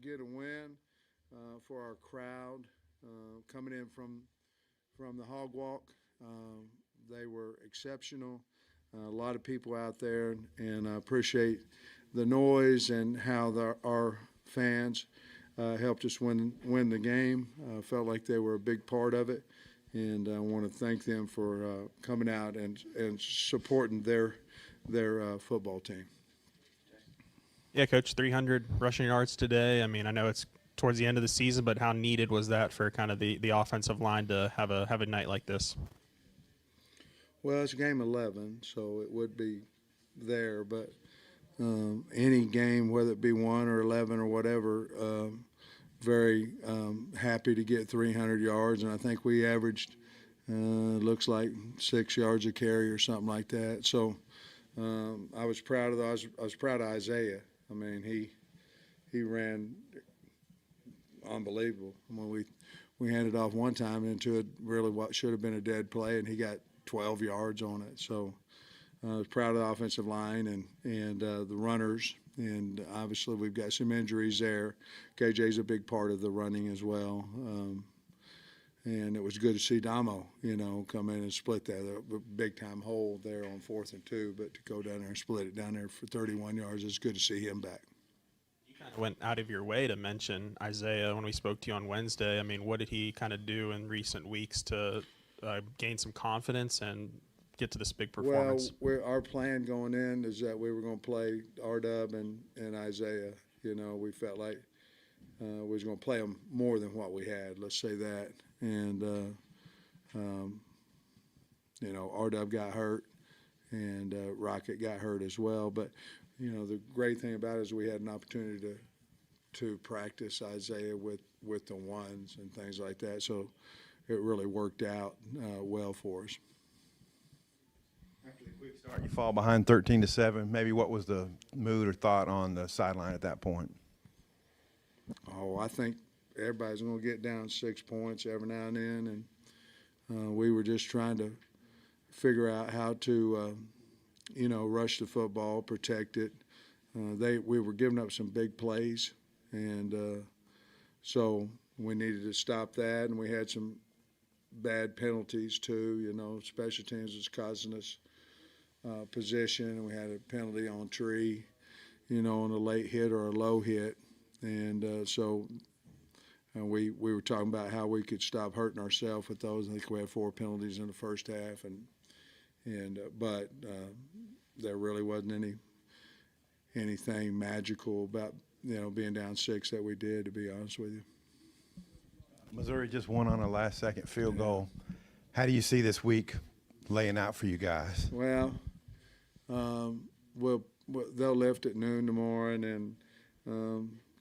get a win for our crowd coming in from the Hog Walk. They were exceptional. A lot of people out there, and I appreciate the noise and how our fans helped us win the game. Felt like they were a big part of it, and I want to thank them for coming out and supporting their football team. Yeah, Coach, 300 rushing yards today. I mean, I know it's towards the end of the season, but how needed was that for kind of the offensive line to have a night like this? Well, it's game 11, so it would be there, but any game, whether it be 1 or 11 or whatever, very happy to get 300 yards, and I think we averaged looks like 6 yards a carry or something like that. So I was proud of those. I was proud of Isaiah. I mean, he ran unbelievable. When we handed off one time into it, really what should have been a dead play, and he got 12 yards on it. So I was proud of the offensive line and the runners. And obviously we've got some injuries there. KJ's a big part of the running as well. And it was good to see Damo, come in and split that. A big-time hole there on 4th and 2, but to go down there and split it down there for 31 yards, it's good to see him back. You kind of went out of your way to mention Isaiah when we spoke to you on Wednesday. I mean, what did he kind of do in recent weeks to gain some confidence and get to this big performance? Well, our plan going in is that we were going to play R-Dub and Isaiah. We felt like we was going to play them more than what we had, let's say that. And, R-Dub got hurt and Rocket got hurt as well. But, the great thing about it is we had an opportunity to practice Isaiah with the ones and things like that. So it really worked out well for us. After the quick start, you fall behind 13-7. Maybe what was the mood or thought on the sideline at that point? Oh, I think everybody's going to get down 6 points every now and then, and we were just trying to figure out how to, rush the football, protect it. We were giving up some big plays, and so we needed to stop that, and we had some bad penalties too. Special teams was causing us position, and we had a penalty on Tree, on a late hit or a low hit, and so we were talking about how we could stop hurting ourselves with those. I think we had 4 penalties in the first half, but there really wasn't anything magical about being down 6 that we did, to be honest with you. Missouri just won on a last-second field goal. How do you see this week laying out for you guys? Well, they'll lift at noon tomorrow and then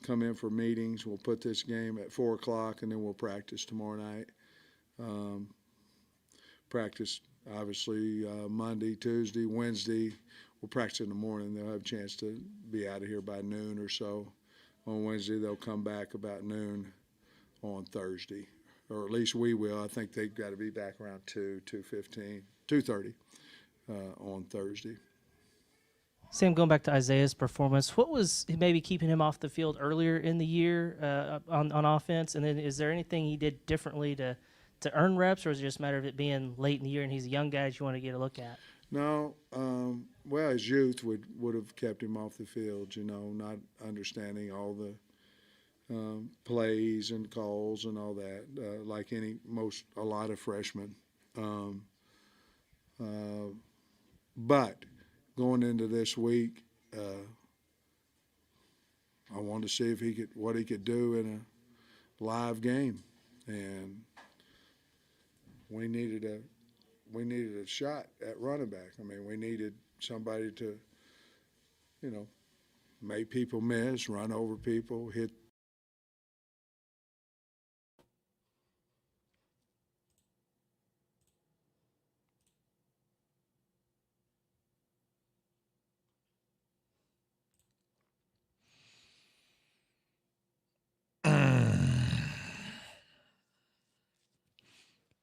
come in for meetings. We'll put this game at 4 o'clock, and then we'll practice tomorrow night. Practice, obviously, Monday, Tuesday, Wednesday. We'll practice in the morning. They'll have a chance to be out of here by noon or so. On Wednesday, they'll come back about noon on Thursday, or at least we will. I think they've got to be back around 2:15, 2:30 on Thursday. Sam, going back to Isaiah's performance, what was maybe keeping him off the field earlier in the year on offense? And then is there anything he did differently to earn reps, or is it just a matter of it being late in the year and he's a young guy that you want to get a look at? No, well, his youth would have kept him off the field, not understanding all the plays and calls and all that, like a lot of freshmen. But going into this week, I wanted to see what he could do in a live game, and we needed a shot at running back. I mean, we needed somebody to, make people miss, run over people, hit.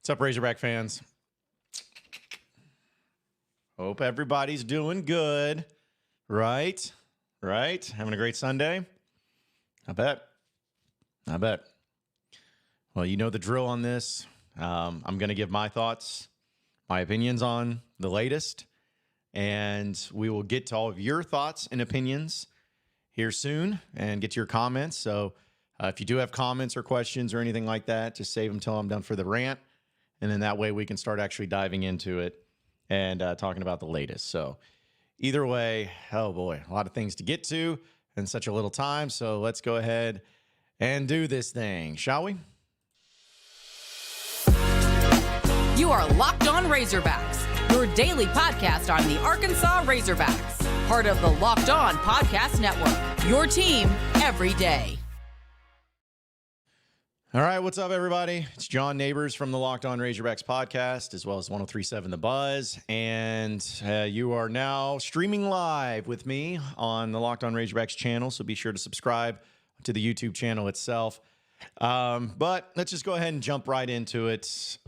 What's up, Razorback fans? Hope everybody's doing good. Right? Having a great Sunday? I bet. I bet. Well, you know the drill on this. I'm going to give my thoughts, my opinions on the latest, and we will get to all of your thoughts and opinions here soon and get to your comments. So if you do have comments or questions or anything like that, just save them till I'm done for the rant. And then that way we can start actually diving into it and talking about the latest. So either way, oh boy, a lot of things to get to in such a little time. So let's go ahead and do this thing, shall we? You are Locked On Razorbacks, your daily podcast on the Arkansas Razorbacks, part of the Locked On Podcast Network, your team every day. All right, what's up, everybody? It's John Nabors from the Locked On Razorbacks podcast, as well as 103.7 The Buzz. And you are now streaming live with me on the Locked On Razorbacks channel, so be sure to subscribe to the YouTube channel itself. But let's just go ahead and jump right into it.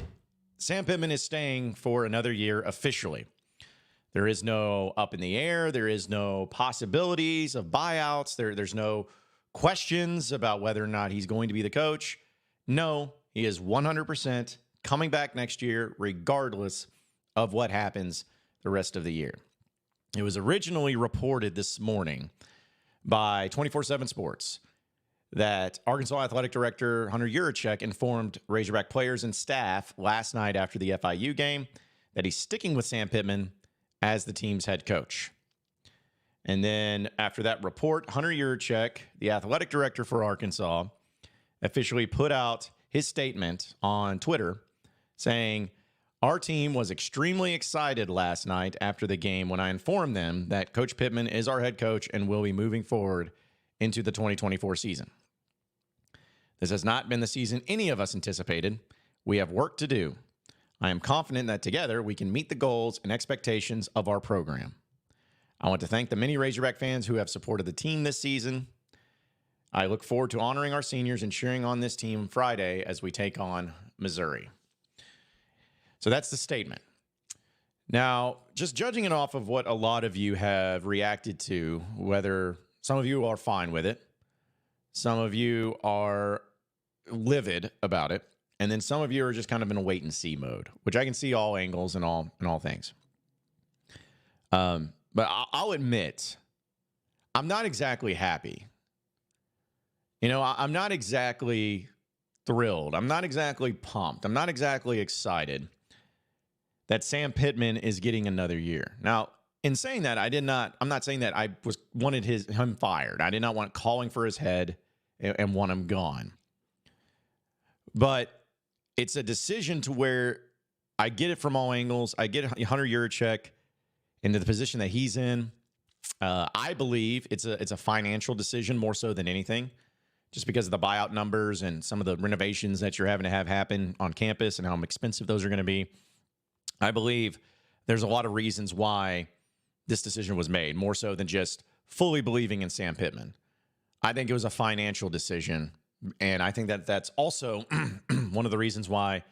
Sam Pittman is staying for another year officially. There is no up in the air. There is no possibilities of buyouts. There's no questions about whether or not he's going to be the coach. No, he is 100% coming back next year, regardless of what happens the rest of the year. It was originally reported this morning by 24/7 Sports that Arkansas Athletic Director Hunter Yurachek informed Razorback players and staff last night after the FIU game that he's sticking with Sam Pittman as the team's head coach. And then after that report, Hunter Yurachek, the athletic director for Arkansas, officially put out his statement on Twitter saying, "Our team was extremely excited last night after the game when I informed them that Coach Pitman is our head coach and will be moving forward into the 2024 season. This has not been the season any of us anticipated. We have work to do. I am confident that together we can meet the goals and expectations of our program. I want to thank the many Razorback fans who have supported the team this season. I look forward to honoring our seniors and cheering on this team Friday as we take on Missouri." So that's the statement. Now, just judging it off of what a lot of you have reacted to, whether some of you are fine with it, some of you are livid about it, and then some of you are just kind of in a wait and see mode, which I can see all angles and all things. But I'll admit, I'm not exactly happy. You know, I'm not exactly thrilled. I'm not exactly pumped. I'm not exactly excited that Sam Pittman is getting another year. Now, in saying that, I'm not saying that I wanted him fired. I did not want calling for his head and want him gone. But it's a decision to where I get it from all angles. I get Hunter Yurachek into the position that he's in. I believe it's a financial decision more so than anything, just because of the buyout numbers and some of the renovations that you're having to have happen on campus and how expensive those are going to be. I believe there's a lot of reasons why this decision was made, more so than just fully believing in Sam Pittman. I think it was a financial decision, and I think that that's also one of the reasons why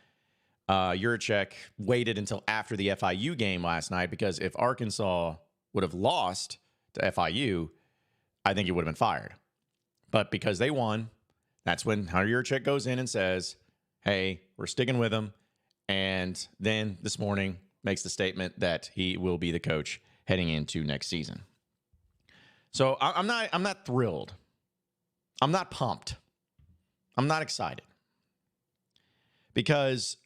Yurachek waited until after the FIU game last night, because if Arkansas would have lost to FIU, I think he would have been fired. But because they won, that's when Hunter Yurachek goes in and says, "Hey, we're sticking with him." And then this morning makes the statement that he will be the coach heading into next season. So I'm not thrilled. I'm not pumped. I'm not excited. Because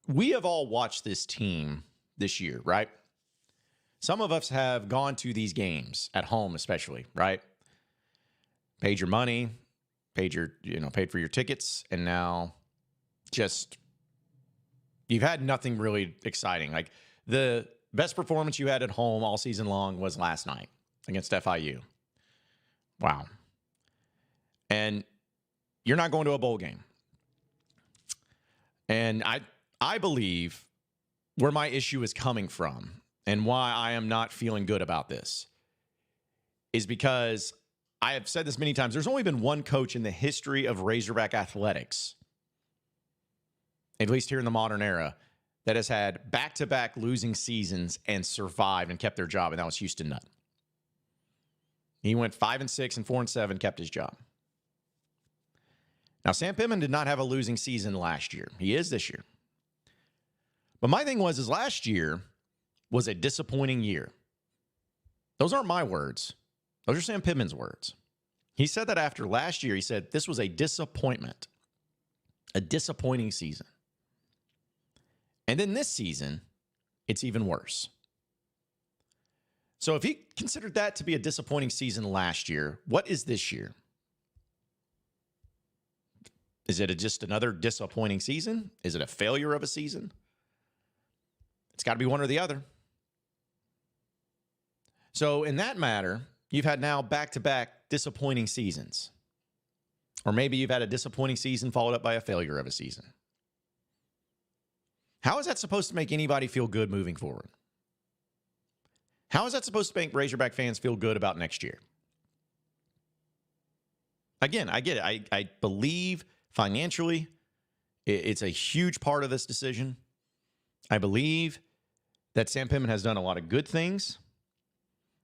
we have all watched this team this year, right? Some of us have gone to these games at home, especially, right? Paid your money, paid for your tickets, and now just you've had nothing really exciting. Like the best performance you had at home all season long was last night against FIU. Wow. And you're not going to a bowl game. And I believe where my issue is coming from and why I am not feeling good about this is because I have said this many times. There's only been one coach in the history of Razorback athletics, at least here in the modern era, that has had back-to-back losing seasons and survived and kept their job, and that was Houston Nutt. He went 5-6 and 4-7, kept his job. Now, Sam Pittman did not have a losing season last year. He is this year. But my thing was last year was a disappointing year. Those aren't my words. Those are Sam Pittman's words. He said that after last year. He said this was a disappointment, a disappointing season. And then this season, it's even worse. So if he considered that to be a disappointing season last year, what is this year? Is it just another disappointing season? Is it a failure of a season? It's got to be one or the other. So in that matter, you've had now back-to-back disappointing seasons. Or maybe you've had a disappointing season followed up by a failure of a season. How is that supposed to make anybody feel good moving forward? How is that supposed to make Razorback fans feel good about next year? Again, I get it. I believe financially it's a huge part of this decision. I believe that Sam Pittman has done a lot of good things.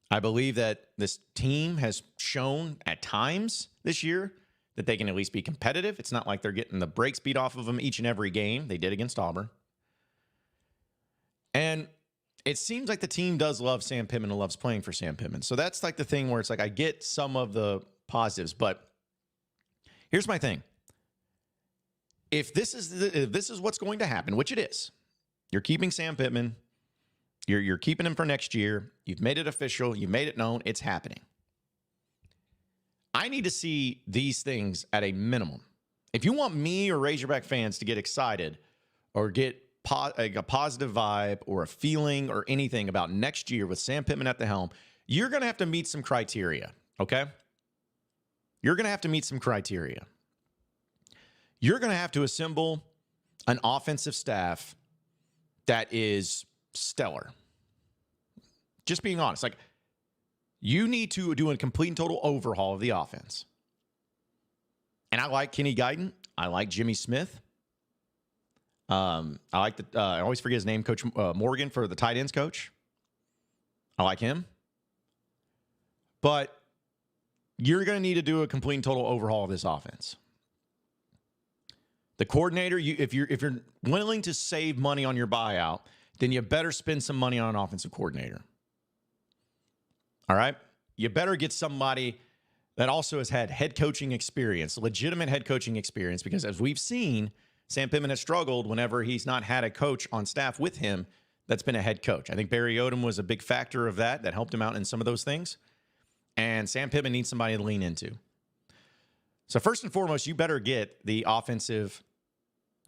I believe that this team has shown at times this year that they can at least be competitive. It's not like they're getting the brakes beat off of them each and every game. They did against Auburn. And it seems like the team does love Sam Pittman and loves playing for Sam Pittman. So that's like the thing where it's like I get some of the positives, but here's my thing. If this is what's going to happen, which it is, you're keeping Sam Pittman, you're keeping him for next year, you've made it official, you've made it known, it's happening. I need to see these things at a minimum. If you want me or Razorback fans to get excited or get a positive vibe or a feeling or anything about next year with Sam Pittman at the helm, you're going to have to meet some criteria, okay? You're going to have to meet some criteria. You're going to have to assemble an offensive staff that is stellar. Just being honest, like you need to do a complete and total overhaul of the offense. And I like Kenny Guyton. I like Jimmy Smith. I like I always forget his name, Coach Morgan for the tight ends coach. I like him. But you're going to need to do a complete and total overhaul of this offense. The coordinator, if you're willing to save money on your buyout, then you better spend some money on an offensive coordinator. All right? You better get somebody that also has had head coaching experience, legitimate head coaching experience, because as we've seen, Sam Pittman has struggled whenever he's not had a coach on staff with him that's been a head coach. I think Barry Odom was a big factor of that helped him out in some of those things. And Sam Pittman needs somebody to lean into. So first and foremost, you better get the offensive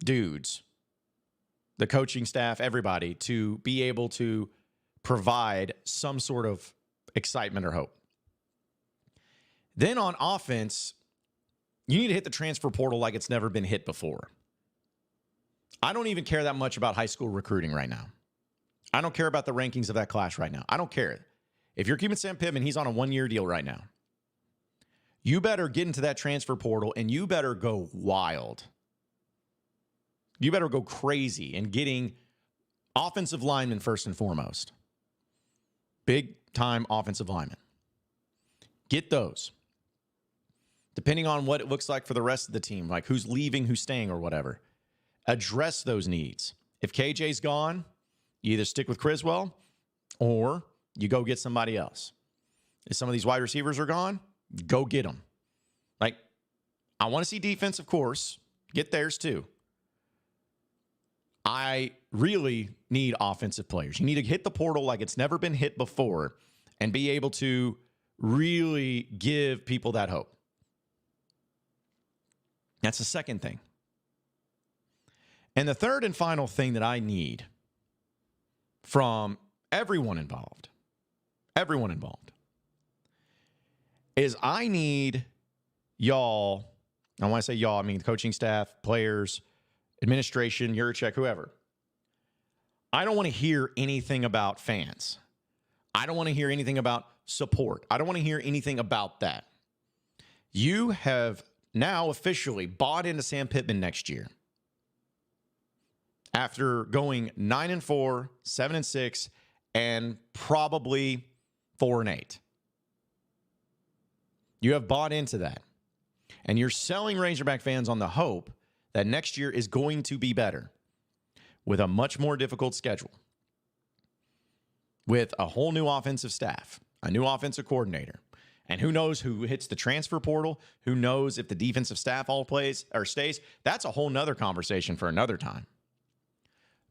dudes, the coaching staff, everybody, to be able to provide some sort of excitement or hope. Then on offense, you need to hit the transfer portal like it's never been hit before. I don't even care that much about high school recruiting right now. I don't care about the rankings of that class right now. I don't care. If you're keeping Sam Pittman, he's on a one-year deal right now. You better get into that transfer portal and you better go wild. You better go crazy in getting offensive linemen first and foremost. Big-time offensive linemen. Get those. Depending on what it looks like for the rest of the team, like who's leaving, who's staying, or whatever. Address those needs. If KJ's gone, you either stick with Criswell or you go get somebody else. If some of these wide receivers are gone, go get them. Like, I want to see defense, of course. Get theirs too. I really need offensive players. You need to hit the portal like it's never been hit before and be able to really give people that hope. That's the second thing. And the third and final thing that I need from everyone involved, is I need y'all, and when I say y'all, I mean the coaching staff, players, administration, Yurchek, whoever. I don't want to hear anything about fans. I don't want to hear anything about support. I don't want to hear anything about that. You have now officially bought into Sam Pittman next year. After going 9-4, 7-6, and probably 4-8. You have bought into that. And you're selling Razorback fans on the hope that next year is going to be better with a much more difficult schedule, with a whole new offensive staff, a new offensive coordinator, and who knows who hits the transfer portal, who knows if the defensive staff all plays or stays. That's a whole nother conversation for another time.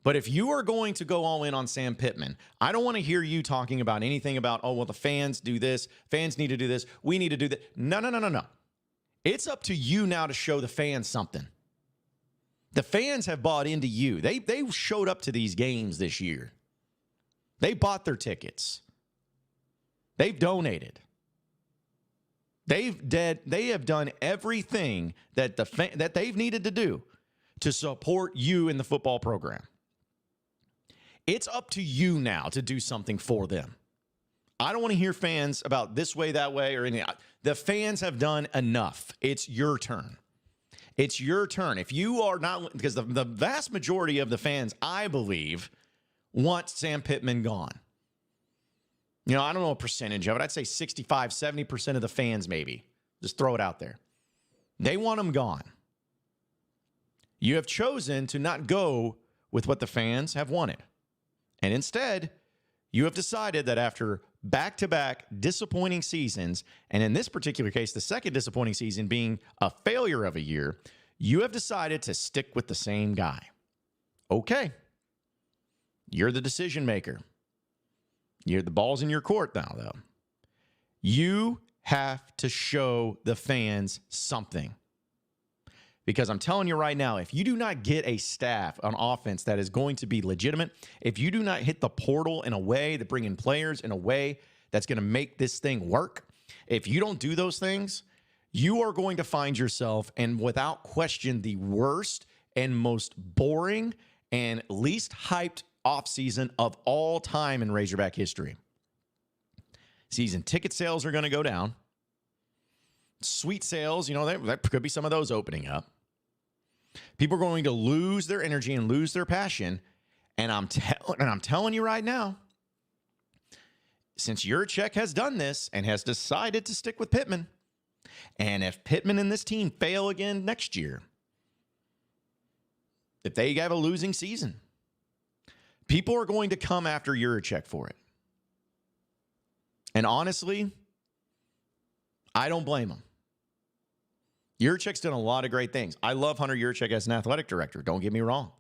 But if you are going to go all in on Sam Pittman, I don't want to hear you talking about anything about, oh, well, the fans do this, fans need to do this, we need to do that. No. It's up to you now to show the fans something. The fans have bought into you. They showed up to these games this year. They bought their tickets. They've donated. They have done everything that that they've needed to do to support you in the football program. It's up to you now to do something for them. I don't want to hear fans about this way, that way, or anything. The fans have done enough. It's your turn. It's your turn. If you are not, because the vast majority of the fans, I believe, want Sam Pittman gone. You know, I don't know a percentage of it. I'd say 65, 70% of the fans maybe. Just throw it out there. They want him gone. You have chosen to not go with what the fans have wanted. And instead, you have decided that after back-to-back disappointing seasons, and in this particular case, the second disappointing season being a failure of a year, you have decided to stick with the same guy. Okay. You're the decision maker. The ball's in your court now, though. You have to show the fans something. Because I'm telling you right now, if you do not get a staff on offense that is going to be legitimate, if you do not hit the portal in a way that bring in players in a way that's going to make this thing work, if you don't do those things, you are going to find yourself, and without question, the worst and most boring and least hyped offseason of all time in Razorback history. Season ticket sales are going to go down. Suite sales, you know, that could be some of those opening up. People are going to lose their energy and lose their passion. And I'm telling you right now, since Yurchek has done this and has decided to stick with Pitman, and if Pitman and this team fail again next year, if they have a losing season, people are going to come after Yurchek for it. And honestly, I don't blame them. Yurchek's done a lot of great things. I love Hunter Yurchek as an athletic director. Don't get me wrong.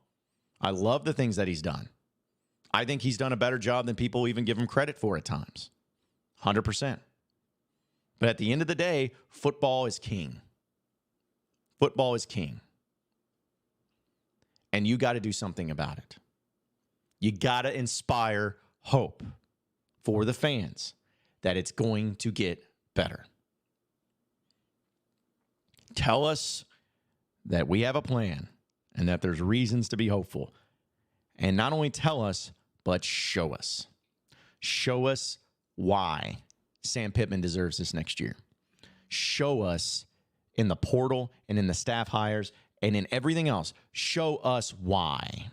I love the things that he's done. I think he's done a better job than people even give him credit for at times. 100%. But at the end of the day, football is king. Football is king. And you got to do something about it. You got to inspire hope for the fans that it's going to get better. Tell us that we have a plan and that there's reasons to be hopeful. And not only tell us, but show us. Show us why Sam Pittman deserves this next year. Show us in the portal and in the staff hires and in everything else. Show us why.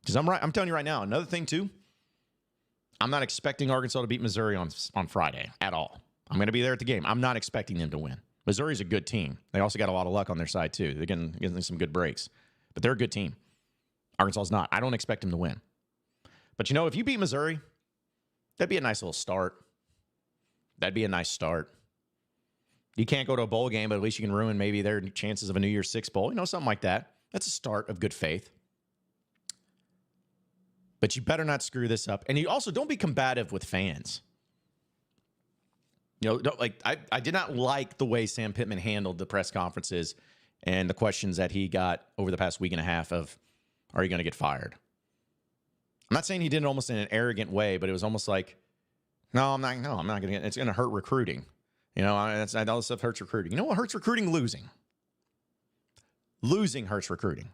Because I'm telling you right now, another thing too, I'm not expecting Arkansas to beat Missouri on Friday at all. I'm going to be there at the game. I'm not expecting them to win. Missouri's a good team. They also got a lot of luck on their side, too. They're getting some good breaks. But they're a good team. Arkansas's not. I don't expect them to win. But, you know, if you beat Missouri, that'd be a nice little start. That'd be a nice start. You can't go to a bowl game, but at least you can ruin maybe their chances of a New Year's Six bowl. You know, something like that. That's a start of good faith. But you better not screw this up. And you also don't be combative with fans. You know, I did not like the way Sam Pittman handled the press conferences and the questions that he got over the past week and a half of, are you going to get fired? I'm not saying he did it almost in an arrogant way, but it was almost like, I'm not going to get, it's going to hurt recruiting. You know, all this stuff hurts recruiting. You know what hurts recruiting? Losing. Losing hurts recruiting.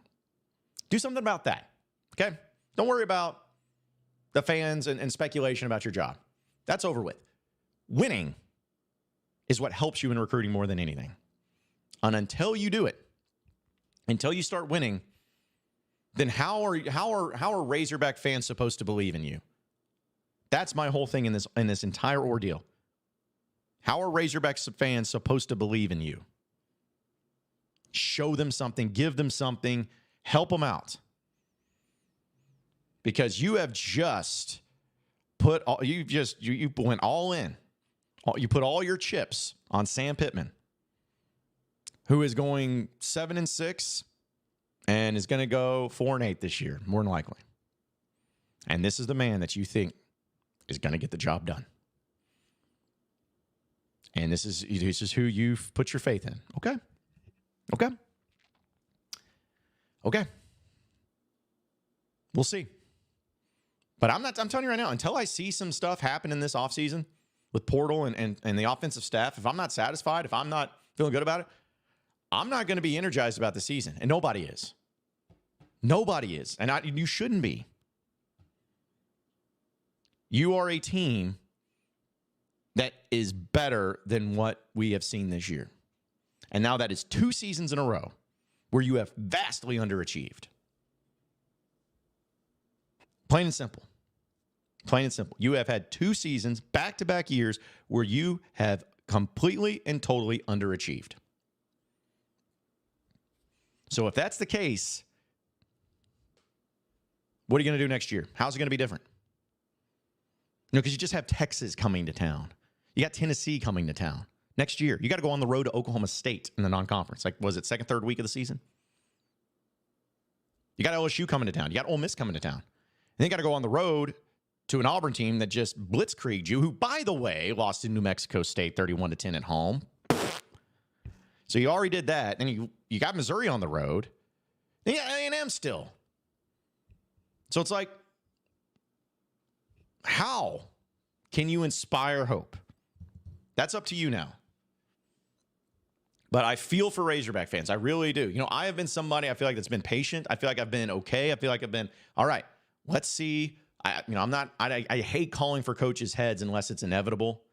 Do something about that. Okay? Don't worry about the fans and speculation about your job. That's over with. Winning is what helps you in recruiting more than anything. And until you do it, until you start winning, then how are Razorback fans supposed to believe in you? That's my whole thing in this entire ordeal. How are Razorbacks fans supposed to believe in you? Show them something, give them something, help them out. Because you have just you went all in. You put all your chips on Sam Pittman, who is going 7-6 and is going to go 4-8 this year, more than likely. And this is the man that you think is going to get the job done. And this is who you've put your faith in. Okay. We'll see. But I'm telling you right now, until I see some stuff happen in this offseason with Portal and the offensive staff, if I'm not satisfied, if I'm not feeling good about it, I'm not going to be energized about the season. And nobody is. Nobody is. And you shouldn't be. You are a team that is better than what we have seen this year. And now that is 2 seasons in a row where you have vastly underachieved. Plain and simple. Plain and simple. You have had 2 seasons, back-to-back years, where you have completely and totally underachieved. So if that's the case, what are you going to do next year? How's it going to be different? Because you just have Texas coming to town. You got Tennessee coming to town. Next year, you got to go on the road to Oklahoma State in the non-conference. Like, was it second, third week of the season? You got LSU coming to town. You got Ole Miss coming to town. And then you got to go on the road to an Auburn team that just blitzkrieged you, who, by the way, lost to New Mexico State 31-10 at home. So you already did that. Then you got Missouri on the road. Then you got A&M still. So it's like, how can you inspire hope? That's up to you now. But I feel for Razorback fans. I really do. I have been somebody, I feel like, that's been patient. I feel like I've been okay. I feel like I've been, all right, let's see. I hate calling for coaches' heads unless it's inevitable,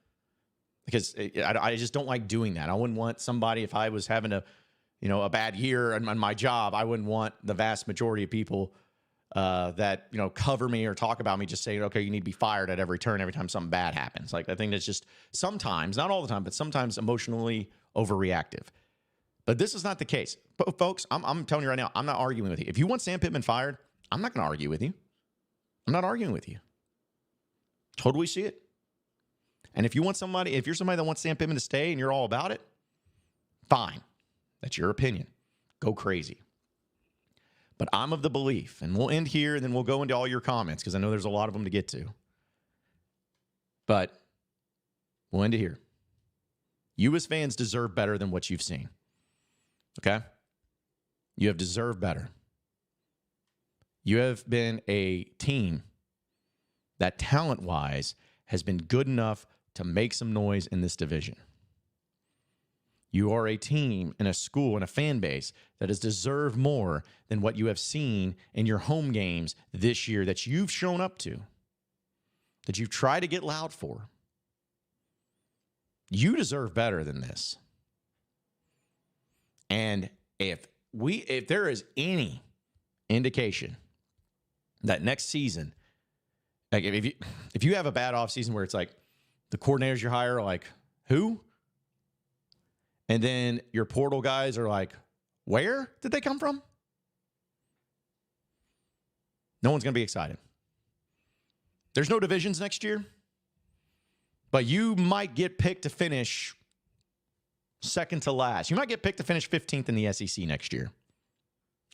because I just don't like doing that. I wouldn't want somebody, if I was having a bad year on my job, I wouldn't want the vast majority of people that cover me or talk about me just saying, okay, you need to be fired at every turn every time something bad happens. Like, I think that's just sometimes, not all the time, but sometimes emotionally overreactive. But this is not the case. But folks, I'm telling you right now, I'm not arguing with you. If you want Sam Pittman fired, I'm not going to argue with you. I'm not arguing with you. Totally see it. And if you're somebody that wants Sam Pittman to stay and you're all about it, fine. That's your opinion. Go crazy. But I'm of the belief, and we'll end here and then we'll go into all your comments because I know there's a lot of them to get to. But we'll end it here. You as fans deserve better than what you've seen. Okay? You have deserved better. You have been a team that talent-wise has been good enough to make some noise in this division. You are a team and a school and a fan base that has deserved more than what you have seen in your home games this year that you've shown up to, that you've tried to get loud for. You deserve better than this. And if there is any indication that next season, like if you have a bad offseason where it's like the coordinators you hire are like, who? And then your portal guys are like, where did they come from? No one's going to be excited. There's no divisions next year, but you might get picked to finish second to last. You might get picked to finish 15th in the SEC next year,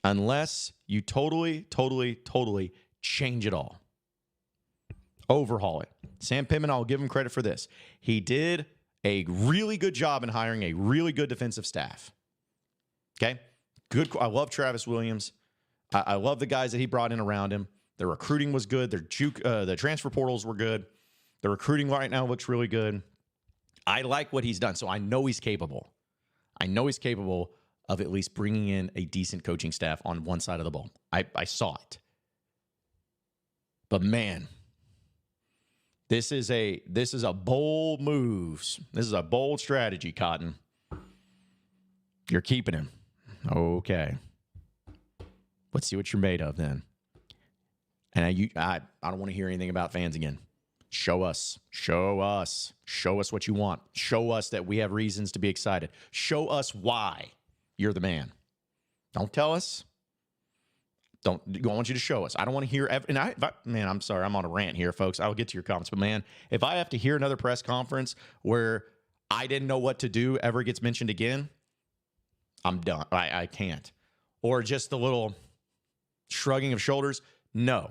unless you totally change it all. Overhaul it. Sam Pittman, I'll give him credit for this. He did a really good job in hiring a really good defensive staff. Okay? Good. I love Travis Williams. I love the guys that he brought in around him. The recruiting was good. The transfer portals were good. The recruiting right now looks really good. I like what he's done, so I know he's capable. I know he's capable of at least bringing in a decent coaching staff on one side of the ball. I saw it. But man, this is a bold move. This is a bold strategy, Cotton. You're keeping him. Okay. Let's see what you're made of then. And I don't want to hear anything about fans again. Show us. Show us. Show us what you want. Show us that we have reasons to be excited. Show us why you're the man. Don't tell us. I want you to show us. I don't want to hear. Man, I'm sorry. I'm on a rant here, folks. I'll get to your comments. But, man, if I have to hear another press conference where I didn't know what to do ever gets mentioned again, I'm done. I can't. Or just the little shrugging of shoulders. No.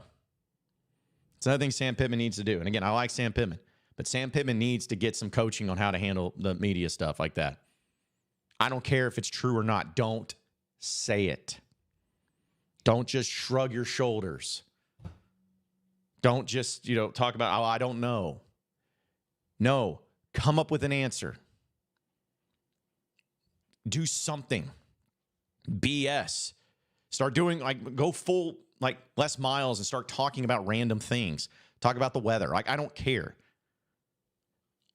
It's another thing Sam Pittman needs to do. And, again, I like Sam Pittman. But Sam Pittman needs to get some coaching on how to handle the media stuff like that. I don't care if it's true or not. Don't say it. Don't just shrug your shoulders. Don't just, talk about, I don't know. No, come up with an answer. Do something. BS. Start doing, go full, Les Miles and start talking about random things. Talk about the weather. I don't care.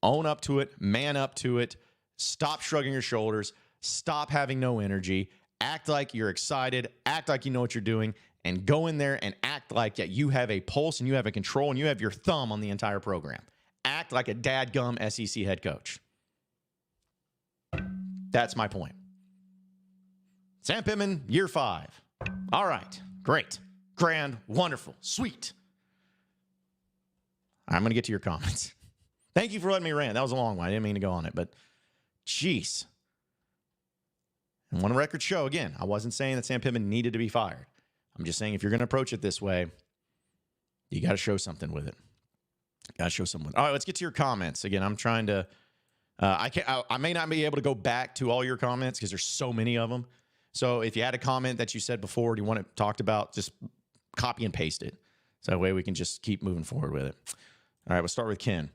Own up to it. Man up to it. Stop shrugging your shoulders. Stop having no energy. Act like you're excited, act like you know what you're doing, and go in there and act like that you have a pulse and you have a control and you have your thumb on the entire program. Act like a dadgum SEC head coach. That's my point. Sam Pittman, year 5. All right, great, grand, wonderful, sweet. I'm going to get to your comments. Thank you for letting me rant. That was a long one. I didn't mean to go on it, but jeez. And one record show, again, I wasn't saying that Sam Pittman needed to be fired. I'm just saying if you're going to approach it this way, you got to show something with it. Got to show something. All right, let's get to your comments. Again, I'm trying to, I may not be able to go back to all your comments because there's so many of them. So if you had a comment that you said before, do you want it talked about, just copy and paste it. So that way we can just keep moving forward with it. All right, we'll start with Ken.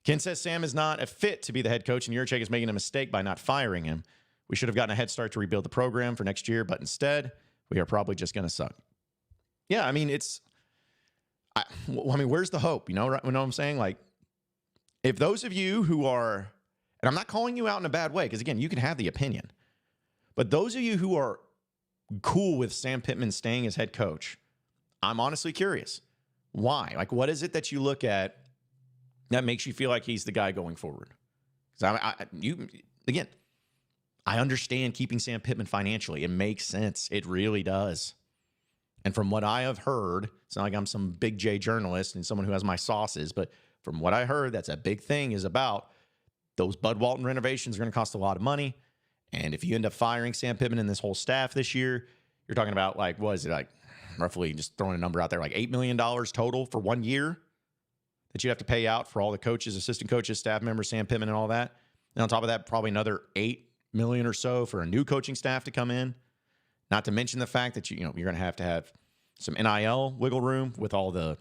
Ken says Sam is not a fit to be the head coach, and Yurchek is making a mistake by not firing him. We should have gotten a head start to rebuild the program for next year, but instead, we are probably just going to suck. Yeah, I mean, where's the hope? You know what I'm saying? If those of you who are, and I'm not calling you out in a bad way, because again, you can have the opinion, but those of you who are cool with Sam Pittman staying as head coach, I'm honestly curious. Why? What is it that you look at that makes you feel like he's the guy going forward? Because I understand keeping Sam Pittman financially. It makes sense. It really does. And from what I have heard, it's not like I'm some big J journalist and someone who has my sauces, but from what I heard, that's a big thing is about those Bud Walton renovations are going to cost a lot of money. And if you end up firing Sam Pittman and this whole staff this year, you're talking about roughly just throwing a number out there, $8 million total for 1 year that you have to pay out for all the coaches, assistant coaches, staff members, Sam Pittman and all that. And on top of that, probably another $8 million or so for a new coaching staff to come in. Not to mention the fact that you're going to have some NIL wiggle room with all the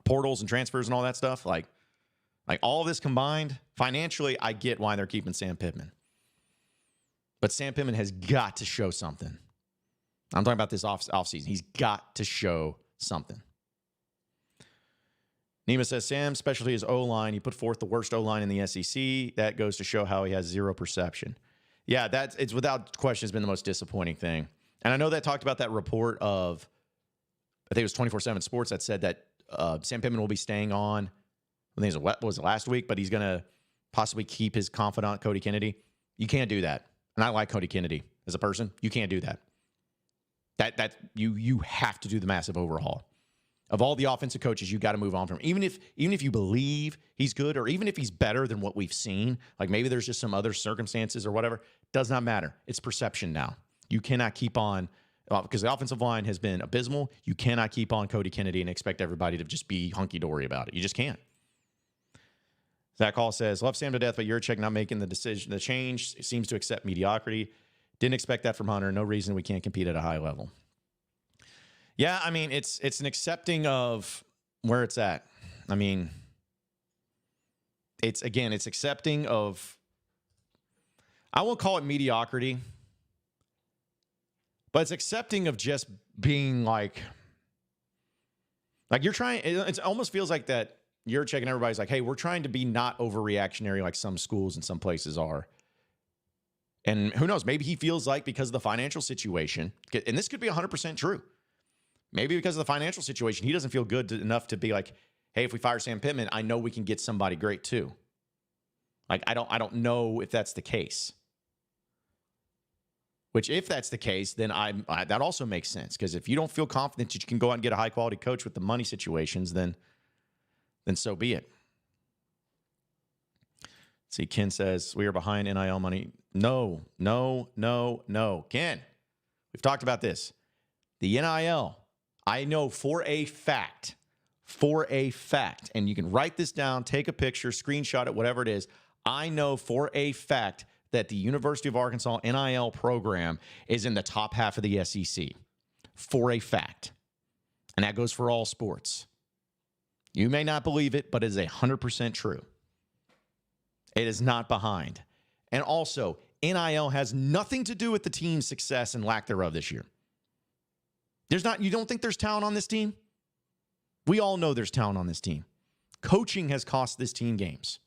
portals and transfers and all that stuff. All of this combined, financially, I get why they're keeping Sam Pittman. But Sam Pittman has got to show something. I'm talking about this offseason. He's got to show something. Nima says, Sam's specialty is O-line. He put forth the worst O-line in the SEC. That goes to show how he has zero perception. Yeah, it's without question has been the most disappointing thing. And I know that talked about that report of, I think it was 24/7 Sports that said that Sam Pittman will be staying on, I think it was last week, but he's going to possibly keep his confidant, Cody Kennedy. You can't do that. And I like Cody Kennedy as a person. You can't do that. You have to do the massive overhaul. Of all the offensive coaches, you got to move on from him. Even if you believe he's good, or even if he's better than what we've seen, maybe there's just some other circumstances or whatever, does not matter. It's perception now. You cannot keep on, because the offensive line has been abysmal. You cannot keep on Cody Kennedy and expect everybody to just be hunky-dory about it. You just can't. Zach Hall says, love Sam to death, but Yurchek not making the change. It seems to accept mediocrity. Didn't expect that from Hunter. No reason we can't compete at a high level. Yeah, I mean, it's an accepting of where it's at. I mean, it's accepting of, I won't call it mediocrity, but it's accepting of just being like you're trying, it almost feels like that you're checking everybody's hey, we're trying to be not overreactionary like some schools and some places are. And who knows, maybe he feels like because of the financial situation, and this could be 100% true. Maybe because of the financial situation, he doesn't feel good enough to be hey, hey, if we fire Sam Pittman, I know we can get somebody great too. Like, I don't know if that's the case. Which, if that's the case, then that also makes sense. Because if you don't feel confident that you can go out and get a high-quality coach with the money situations, then so be it. See, Ken says, we are behind NIL money. No. Ken, we've talked about this. The NIL, I know for a fact, and you can write this down, take a picture, screenshot it, whatever it is. I know for a fact that the University of Arkansas NIL program is in the top half of the SEC. For a fact. And that goes for all sports. You may not believe it, but it is 100% true. It is not behind. And also, NIL has nothing to do with the team's success and lack thereof this year. You don't think there's talent on this team? We all know there's talent on this team. Coaching has cost this team games.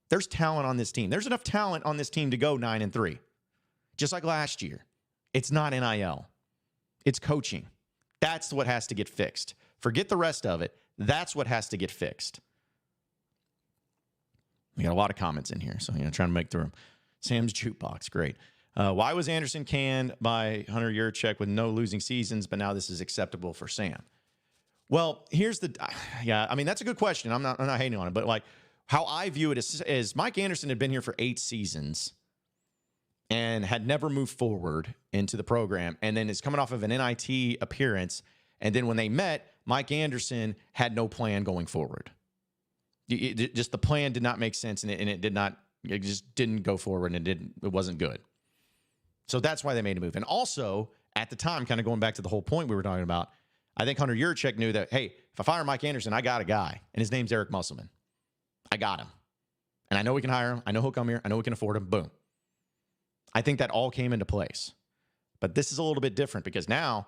There's talent on this team. There's enough talent on this team to go 9-3. Just like last year. It's not NIL. It's coaching. That's what has to get fixed. Forget the rest of it. That's what has to get fixed. We got a lot of comments in here, so trying to make through them. Sam's Jukebox, great. Why was Anderson canned by Hunter Yurchek with no losing seasons, but now this is acceptable for Sam? Well, here's that's a good question. I'm not hating on it, but like how I view it is Mike Anderson had been here for 8 seasons and had never moved forward into the program, and then is coming off of an NIT appearance, and then when they met, Mike Anderson had no plan going forward. Just the plan did not make sense, and it just didn't go forward, and it wasn't good. So that's why they made a move. And also, at the time, kind of going back to the whole point we were talking about, I think Hunter Yurchek knew that, hey, if I fire Mike Anderson, I got a guy, and his name's Eric Musselman. I got him. And I know we can hire him. I know he'll come here. I know we can afford him. Boom. I think that all came into place. But this is a little bit different because now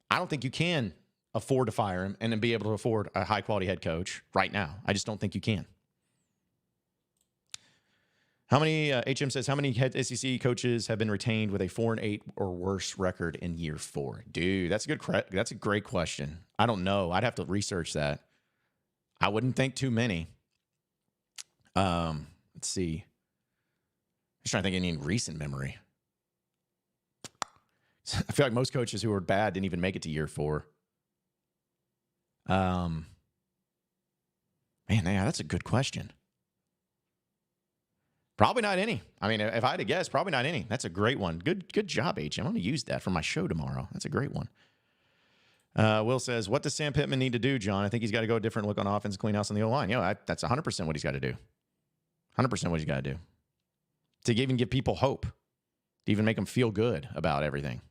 I don't think you can afford to fire him and then be able to afford a high-quality head coach right now. I just don't think you can. How many, HM says, how many head SEC coaches have been retained with a 4-8 or worse record in year 4? Dude, that's a great question. I don't know. I'd have to research that. I wouldn't think too many. Let's see. I'm just trying to think of any recent memory. I feel like most coaches who were bad didn't even make it to year 4. Man, yeah, that's a good question. Probably not any. I mean, if I had to guess, probably not any. That's a great one. Good job, HM. I'm going to use that for my show tomorrow. That's a great one. Will says, what does Sam Pittman need to do, John? I think he's got to go a different look on offense, clean house on the O-line. That's 100% what he's got to do. 100% what he's got to do. To even give people hope. To even make them feel good about everything.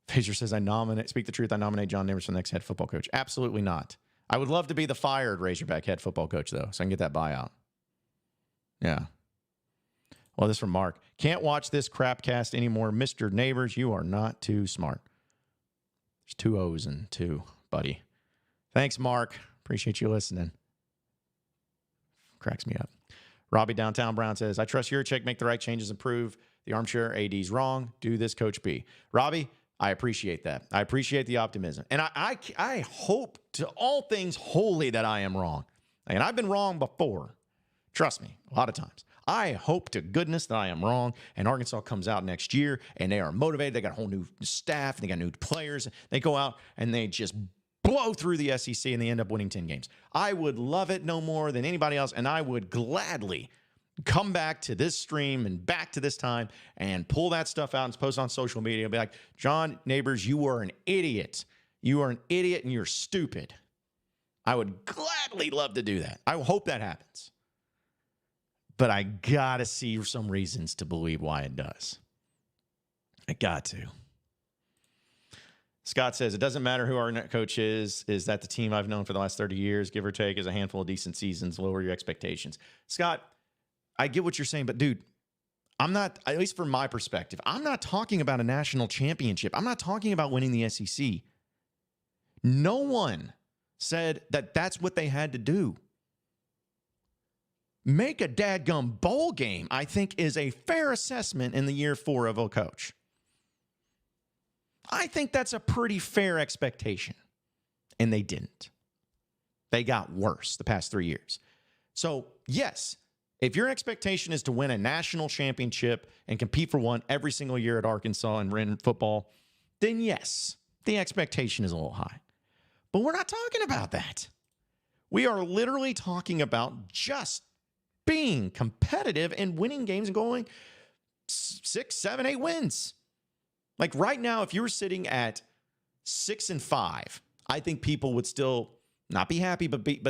Fraser says, speak the truth, I nominate John Nabors for the next head football coach. Absolutely not. I would love to be the fired Razorback head football coach, though, so I can get that buyout. Yeah. Well, this from Mark. Can't watch this crap cast anymore. Mr. Nabors, you are not too smart. There's 2 O's and 2, buddy. Thanks, Mark. Appreciate you listening. Cracks me up. Robbie Downtown Brown says, I trust your check, make the right changes, improve. The armchair AD's wrong. Do this, Coach B. Robbie, I appreciate that. I appreciate the optimism. And I hope to all things holy that I am wrong. And I've been wrong before. Trust me, a lot of times. I hope to goodness that I am wrong, and Arkansas comes out next year, and they are motivated. They got a whole new staff, and they got new players. They go out, and they just blow through the SEC, and they end up winning 10 games. I would love it no more than anybody else, and I would gladly come back to this stream and back to this time and pull that stuff out and post on social media and be like, John Nabors, you are an idiot. You are an idiot, and you're stupid. I would gladly love to do that. I hope that happens. But I got to see some reasons to believe why it does. I got to. Scott says, it doesn't matter who our net coach is that the team I've known for the last 30 years, give or take, is a handful of decent seasons, lower your expectations. Scott, I get what you're saying, but dude, I'm not, at least from my perspective, I'm not talking about a national championship. I'm not talking about winning the SEC. No one said that that's what they had to do. Make a dadgum bowl game, I think, is a fair assessment in the year 4 of a coach. I think that's a pretty fair expectation. and they didn't. They got worse the past 3 years. So, yes, if your expectation is to win a national championship and compete for one every single year at Arkansas and in football, then yes, the expectation is a little high. But we're not talking about that. We are literally talking about just being competitive and winning games and going 6, 7, 8 wins. Like right now, if you were sitting at 6-5, I think people would still not be happy, but they'd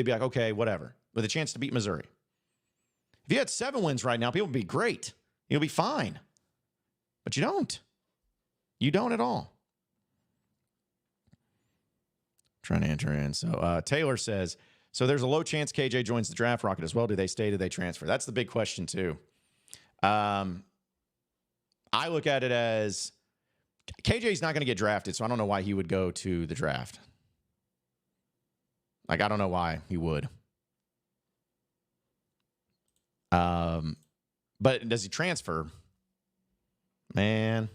be like, okay, whatever, with a chance to beat Missouri. If you had 7 wins right now, people would be great. You'll be fine. But you don't. You don't at all. Trying to enter in. So Taylor says, so there's a low chance KJ joins the draft rocket as well. Do they stay? Do they transfer? That's the big question too. I look at it as KJ's not going to get drafted, so I don't know why he would go to the draft. Like, I don't know why he would. But does he transfer? Man.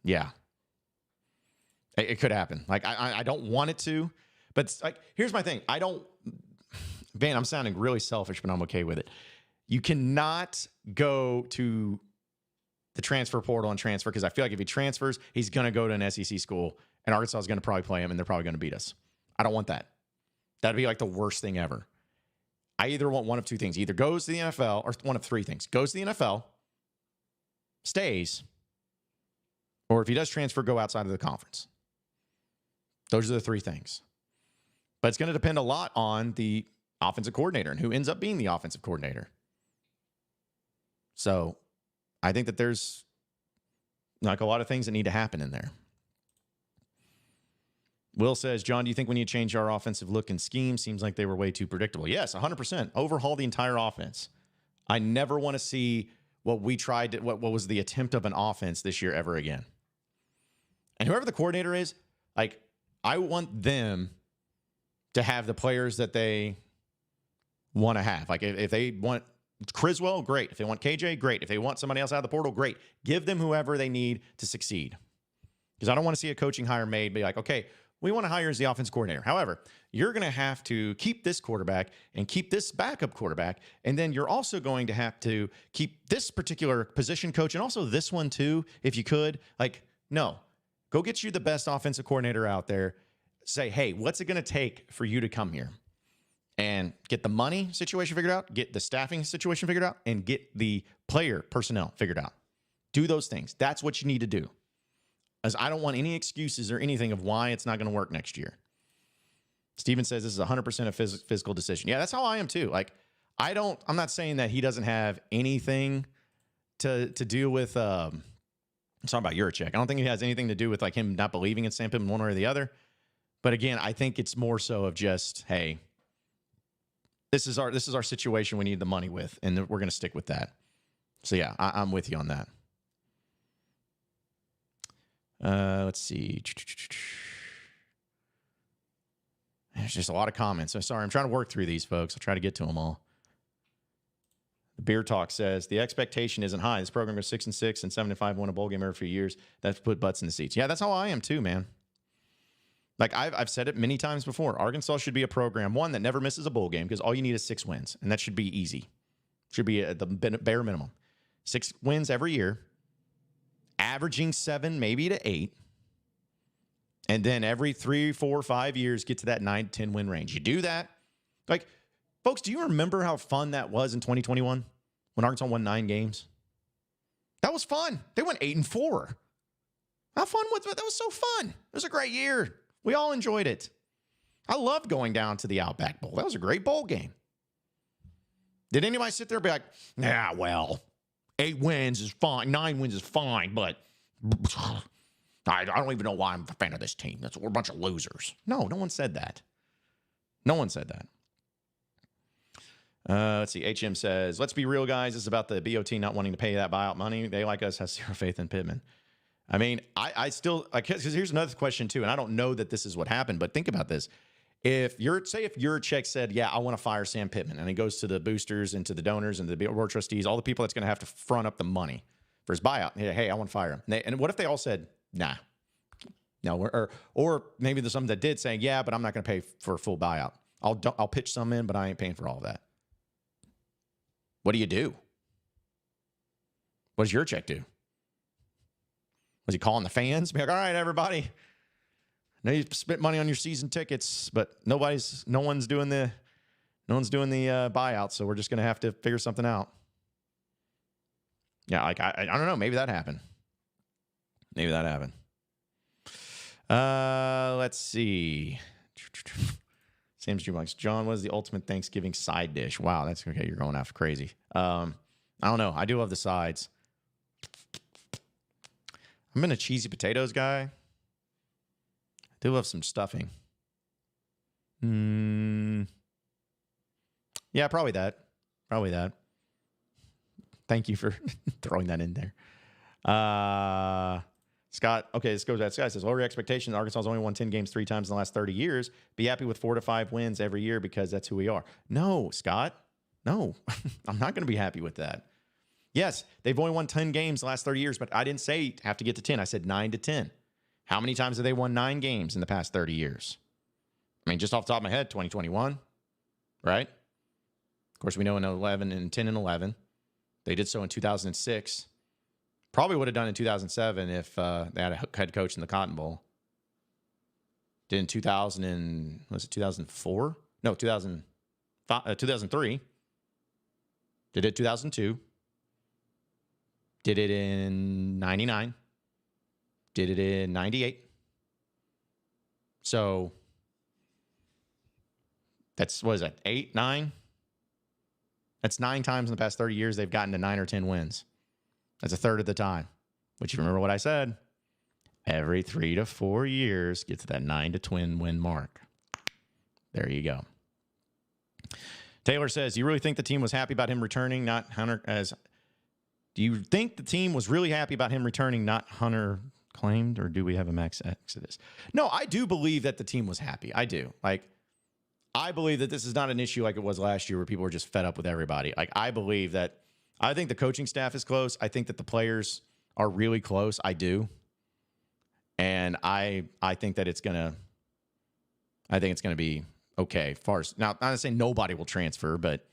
Yeah. It could happen. Like, I don't want it to, but it's like, here's my thing. I'm sounding really selfish, but I'm okay with it. You cannot go to the transfer portal and transfer, because I feel like if he transfers, he's going to go to an SEC school, and Arkansas is going to probably play him, and they're probably going to beat us. I don't want that. That'd be like the worst thing ever. I either want one of 2 things. Either goes to the NFL, or one of 3 things. Goes to the NFL, stays, or if he does transfer, go outside of the conference. Those are the 3 things. But it's going to depend a lot on the offensive coordinator and who ends up being the offensive coordinator. So I think that there's like a lot of things that need to happen in there. Will says, John, do you think we need to change our offensive look and scheme? Seems like they were way too predictable. Yes, 100%. Overhaul the entire offense. I never want to see what we tried to, what was the attempt of an offense this year ever again. And whoever the coordinator is, like, I want them to have the players that they want to have. Like, if they want Criswell, great. If they want KJ, great. If they want somebody else out of the portal, great. Give them whoever they need to succeed. Because I don't want to see a coaching hire made be like, okay, we want to hire as the offense coordinator. However, you're going to have to keep this quarterback and keep this backup quarterback. And then you're also going to have to keep this particular position coach and also this one too, if you could. Like, no. Go get you the best offensive coordinator out there. Say, hey, what's it going to take for you to come here? And get the money situation figured out, get the staffing situation figured out, and get the player personnel figured out. Do those things. That's what you need to do. As I don't want any excuses or anything of why it's not going to work next year. Steven says this is 100% a physical decision. Yeah, that's how I am too. Like, I'm not saying that he doesn't have anything to do with, I'm talking about Juracek. I don't think it has anything to do with like him not believing in Sam Pittman one way or the other. But again, I think it's more so of just, hey, this is our situation we need the money with, and we're going to stick with that. So yeah, I'm with you on that. Let's see. There's just a lot of comments. I'm sorry. I'm trying to work through these, folks. I'll try to get to them all. The Beer Talk says, the expectation isn't high. This program goes 6-6 and 7-5, won a bowl game every few years. That's put butts in the seats. Yeah, that's how I am too, man. Like I've said it many times before. Arkansas should be a program, one, that never misses a bowl game, because all you need is 6 wins, and that should be easy. Should be the bare minimum. 6 wins every year, averaging 7, maybe to 8. And then every 3, 4, 5 years, get to that 9-10 win range. You do that. Like, folks, do you remember how fun that was in 2021 when Arkansas won 9 games? That was fun. They went 8-4. How fun was that? That was so fun. It was a great year. We all enjoyed it. I loved going down to the Outback Bowl. That was a great bowl game. Did anybody sit there and be like, nah, well, 8 wins is fine, 9 wins is fine, but I don't even know why I'm a fan of this team. We're a bunch of losers. No one said that. No one said that. Let's see. HM says, let's be real, guys. This is about the BOT not wanting to pay that buyout money. They, like us, have zero faith in Pitman. I mean, I still, because here's another question too, and I don't know that this is what happened, but think about this. If Juracek said, yeah, I want to fire Sam Pittman, and it goes to the boosters and to the donors and the board trustees, all the people that's going to have to front up the money for his buyout. Hey, I want to fire him. And what if they all said, nah, No, or maybe there's some that did saying, yeah, but I'm not going to pay for a full buyout. I'll pitch some in, but I ain't paying for all of that. What do you do? What does your check do? Was he calling the fans? Be like, all right, everybody. I know you spent money on your season tickets, but no one's doing the buyout, so we're just going to have to figure something out. Yeah, like I don't know. Maybe that happened. Let's see. Sam's Jukebox. John, what is the ultimate Thanksgiving side dish? Wow, that's okay. You're going off crazy. I don't know. I do love the sides. I've been a cheesy potatoes guy. I do love some stuffing. Yeah, probably that. Thank you for throwing that in there. Scott, okay, this goes back. Scott says, lower your expectations. Arkansas has only won 10 games 3 times in the last 30 years. Be happy with 4 to 5 wins every year because that's who we are. No, Scott. No, I'm not going to be happy with that. Yes, they've only won 10 games the last 30 years, but I didn't say have to get to 10. I said 9 to 10. How many times have they won 9 games in the past 30 years? I mean, just off the top of my head, 2021, right? Of course, we know in 11 and 10 and 11. They did so in 2006. Probably would have done in 2007 if they had a head coach in the Cotton Bowl. Did in 2004? No, 2003. Did it 2002. Did it in 99. Did it in 98. So that's, what is that, 8, 9? That's 9 times in the past 30 years they've gotten to 9 or 10 wins. That's a third of the time. But you remember what I said? Every 3 to 4 years, get to that 9 to 10 win mark. There you go. Taylor says, do you really think the team was happy about him returning, not Hunter as... Do you think the team was really happy about him returning, not Hunter claimed, or do we have a max exodus? No, I do believe that the team was happy. I do. Like, I believe that this is not an issue like it was last year where people were just fed up with everybody. Like, I believe that, I think the coaching staff is close. I think that the players are really close. I do. And I think that it's going to be okay. Far as, now, I'm not saying nobody will transfer, but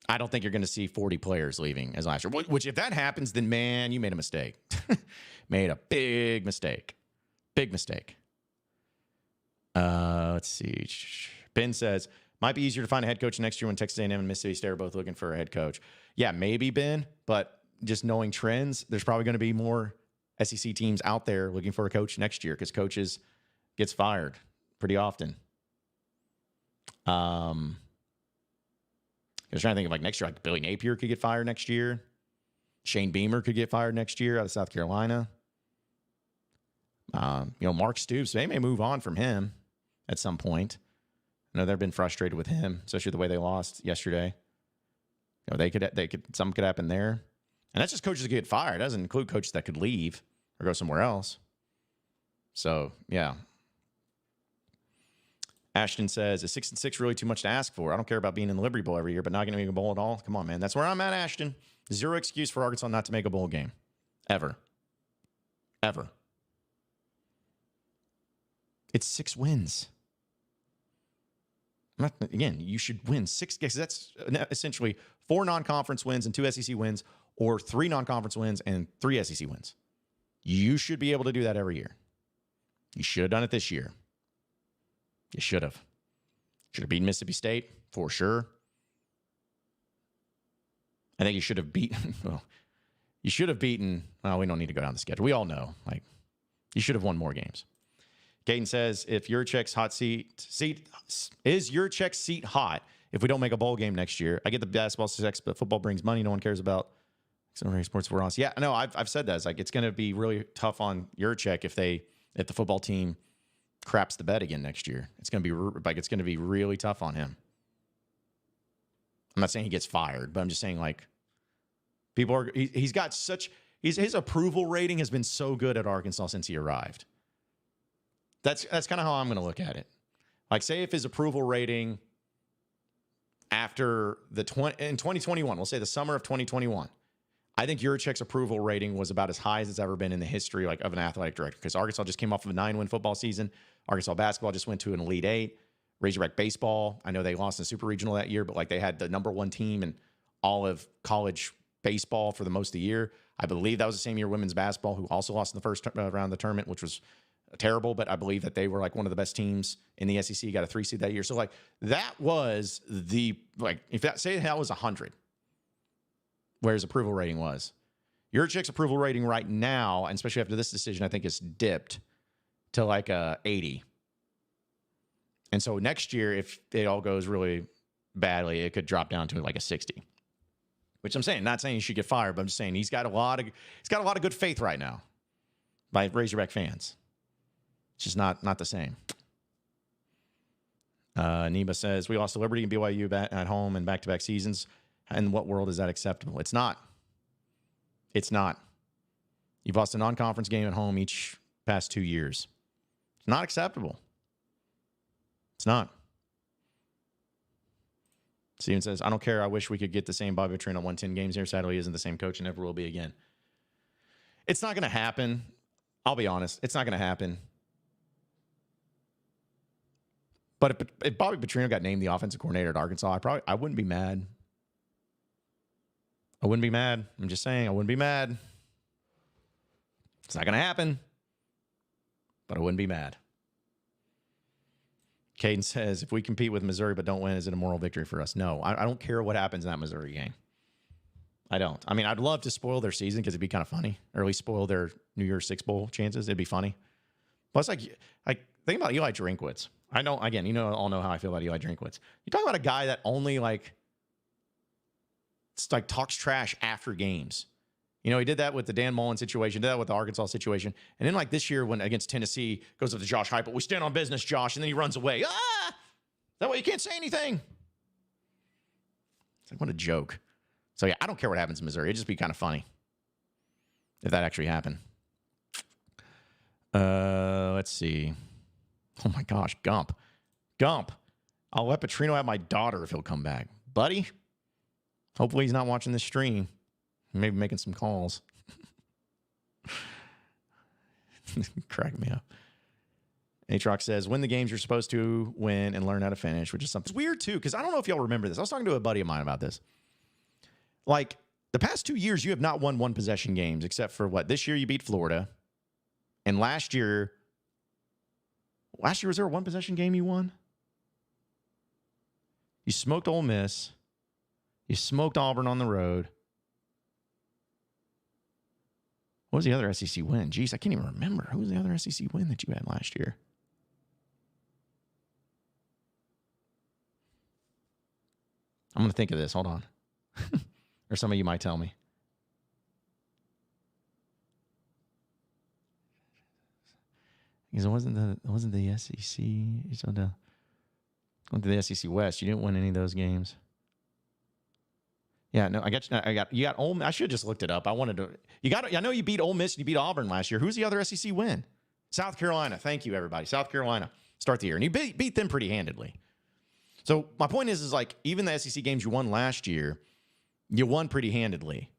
I don't think you're going to see 40 players leaving as last year. Which, if that happens, then, man, you made a mistake. Made a big mistake. Big mistake. Let's see. Ben says, might be easier to find a head coach next year when Texas A&M and Mississippi State are both looking for a head coach. Yeah, maybe, Ben, but just knowing trends, there's probably going to be more SEC teams out there looking for a coach next year because coaches gets fired pretty often. I was trying to think of like next year, like Billy Napier could get fired next year. Shane Beamer could get fired next year out of South Carolina. Mark Stoops, they may move on from him at some point. I know they've been frustrated with him, especially the way they lost yesterday. Something could happen there. And that's just coaches that get fired. It doesn't include coaches that could leave or go somewhere else. So, yeah. Ashton says, is 6-6 really too much to ask for? I don't care about being in the Liberty Bowl every year, but not going to make a bowl at all. Come on, man. That's where I'm at, Ashton. Zero excuse for Arkansas not to make a bowl game. Ever. It's 6 wins. Again, you should win 6 games. That's essentially 4 non-conference wins and 2 SEC wins, or 3 non-conference wins and 3 SEC wins. You should be able to do that every year. You should have done it this year. You should have. Should have beaten Mississippi State, for sure. I think you should have beaten, well, we don't need to go down the schedule. We all know, you should have won more games. Gaten says, if Yurchek's is Yurchek's seat hot if we don't make a bowl game next year? I get the basketball success, but football brings money no one cares about. Sports we're on. Yeah, no, I've said that. It's going to be really tough on Yurchek if the football team craps the bed again next year. It's going to be really tough on him. I'm not saying he gets fired, but I'm just saying his approval rating has been so good at Arkansas since he arrived. That's kind of how I'm going to look at it. Say if his approval rating after in 2021, we'll say the summer of 2021, I think Yurichek's approval rating was about as high as it's ever been in the history of an athletic director, because Arkansas just came off of a 9-win football season. Arkansas basketball just went to an Elite Eight. Razorback baseball, I know they lost in the Super Regional that year, but they had the number 1 team in all of college baseball for the most of the year. I believe that was the same year women's basketball, who also lost in the first round of the tournament, which was terrible, but I believe that they were one of the best teams in the SEC, got a 3 seed that year. So that was say that was 100, where his approval rating was. Yurichek's approval rating right now, and especially after this decision, I think is dipped to 80. And so next year, if it all goes really badly, it could drop down to a 60. Which I'm saying, not saying he should get fired, but I'm just saying he's got a lot of good faith right now by Razorback fans. It's just not the same. Neba says, we lost to Liberty and BYU at home in back-to-back seasons. In what world is that acceptable? It's not. It's not. You've lost a non-conference game at home each past 2 years. It's not acceptable. It's not. Steven says, I don't care. I wish we could get the same Bobby Petrino won 10 games here. Sadly, he isn't the same coach and never will be again. It's not going to happen. I'll be honest. It's not going to happen. But if Bobby Petrino got named the offensive coordinator at Arkansas, I wouldn't be mad. I wouldn't be mad. I'm just saying, I wouldn't be mad. It's not going to happen. But I wouldn't be mad. Caden says, if we compete with Missouri but don't win, is it a moral victory for us? No, I don't care what happens in that Missouri game. I don't. I mean, I'd love to spoil their season because it'd be kind of funny, or at least spoil their New Year's Six Bowl chances. It'd be funny. Plus, think about Eli Drinkwitz. I know, again, all know how I feel about Eli Drinkwitz. You talk about a guy that only talks trash after games. He did that with the Dan Mullen situation, did that with the Arkansas situation. And then this year when against Tennessee, goes up to Josh Heupel, we stand on business, Josh, and then he runs away. That way you can't say anything. It's what a joke. So, yeah, I don't care what happens in Missouri. It'd just be kind of funny if that actually happened. Let's see. Oh, my gosh, Gump. I'll let Petrino have my daughter if he'll come back. Buddy, hopefully he's not watching this stream. Maybe making some calls. Crack me up. Atrox says, win the games you're supposed to win and learn how to finish, which is something. It's weird, too, because I don't know if y'all remember this. I was talking to a buddy of mine about this. The past 2 years, you have not won one-possession games, except for this year you beat Florida. And last year, was there a one-possession game you won? You smoked Ole Miss. You smoked Auburn on the road. What was the other SEC win? Jeez, I can't even remember. Who was the other SEC win that you had last year? I'm going to think of this. Hold on. Or some of you might tell me. Because it wasn't the SEC. You went to the SEC West. You didn't win any of those games. Yeah, no, you got Ole Miss. I should have just looked it up. I know you beat Ole Miss and you beat Auburn last year. Who's the other SEC win? South Carolina. Thank you, everybody. South Carolina. Start the year. And you beat them pretty handedly. So my point is even the SEC games you won last year, you won pretty handedly.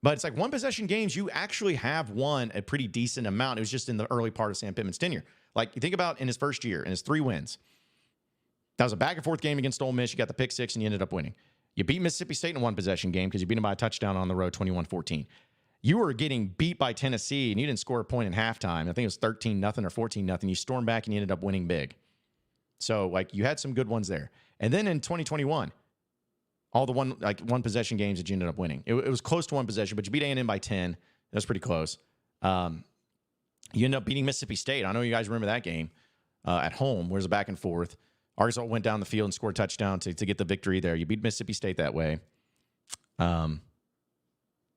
But it's one-possession games, you actually have won a pretty decent amount. It was just in the early part of Sam Pittman's tenure. You think about in his first year, in his 3 wins. That was a back-and-forth game against Ole Miss. You got the pick 6, and you ended up winning. You beat Mississippi State in a one-possession game because you beat them by a touchdown on the road, 21-14. You were getting beat by Tennessee, and you didn't score a point in halftime. I think it was 13-0 or 14-0. You stormed back, and you ended up winning big. So, you had some good ones there. And then in 2021, all the one-possession games that you ended up winning. It was close to one possession, but you beat A&M by 10. That was pretty close. You ended up beating Mississippi State. I know you guys remember that game at home, where it was a back and forth. Arkansas went down the field and scored a touchdown to get the victory there. You beat Mississippi State that way. I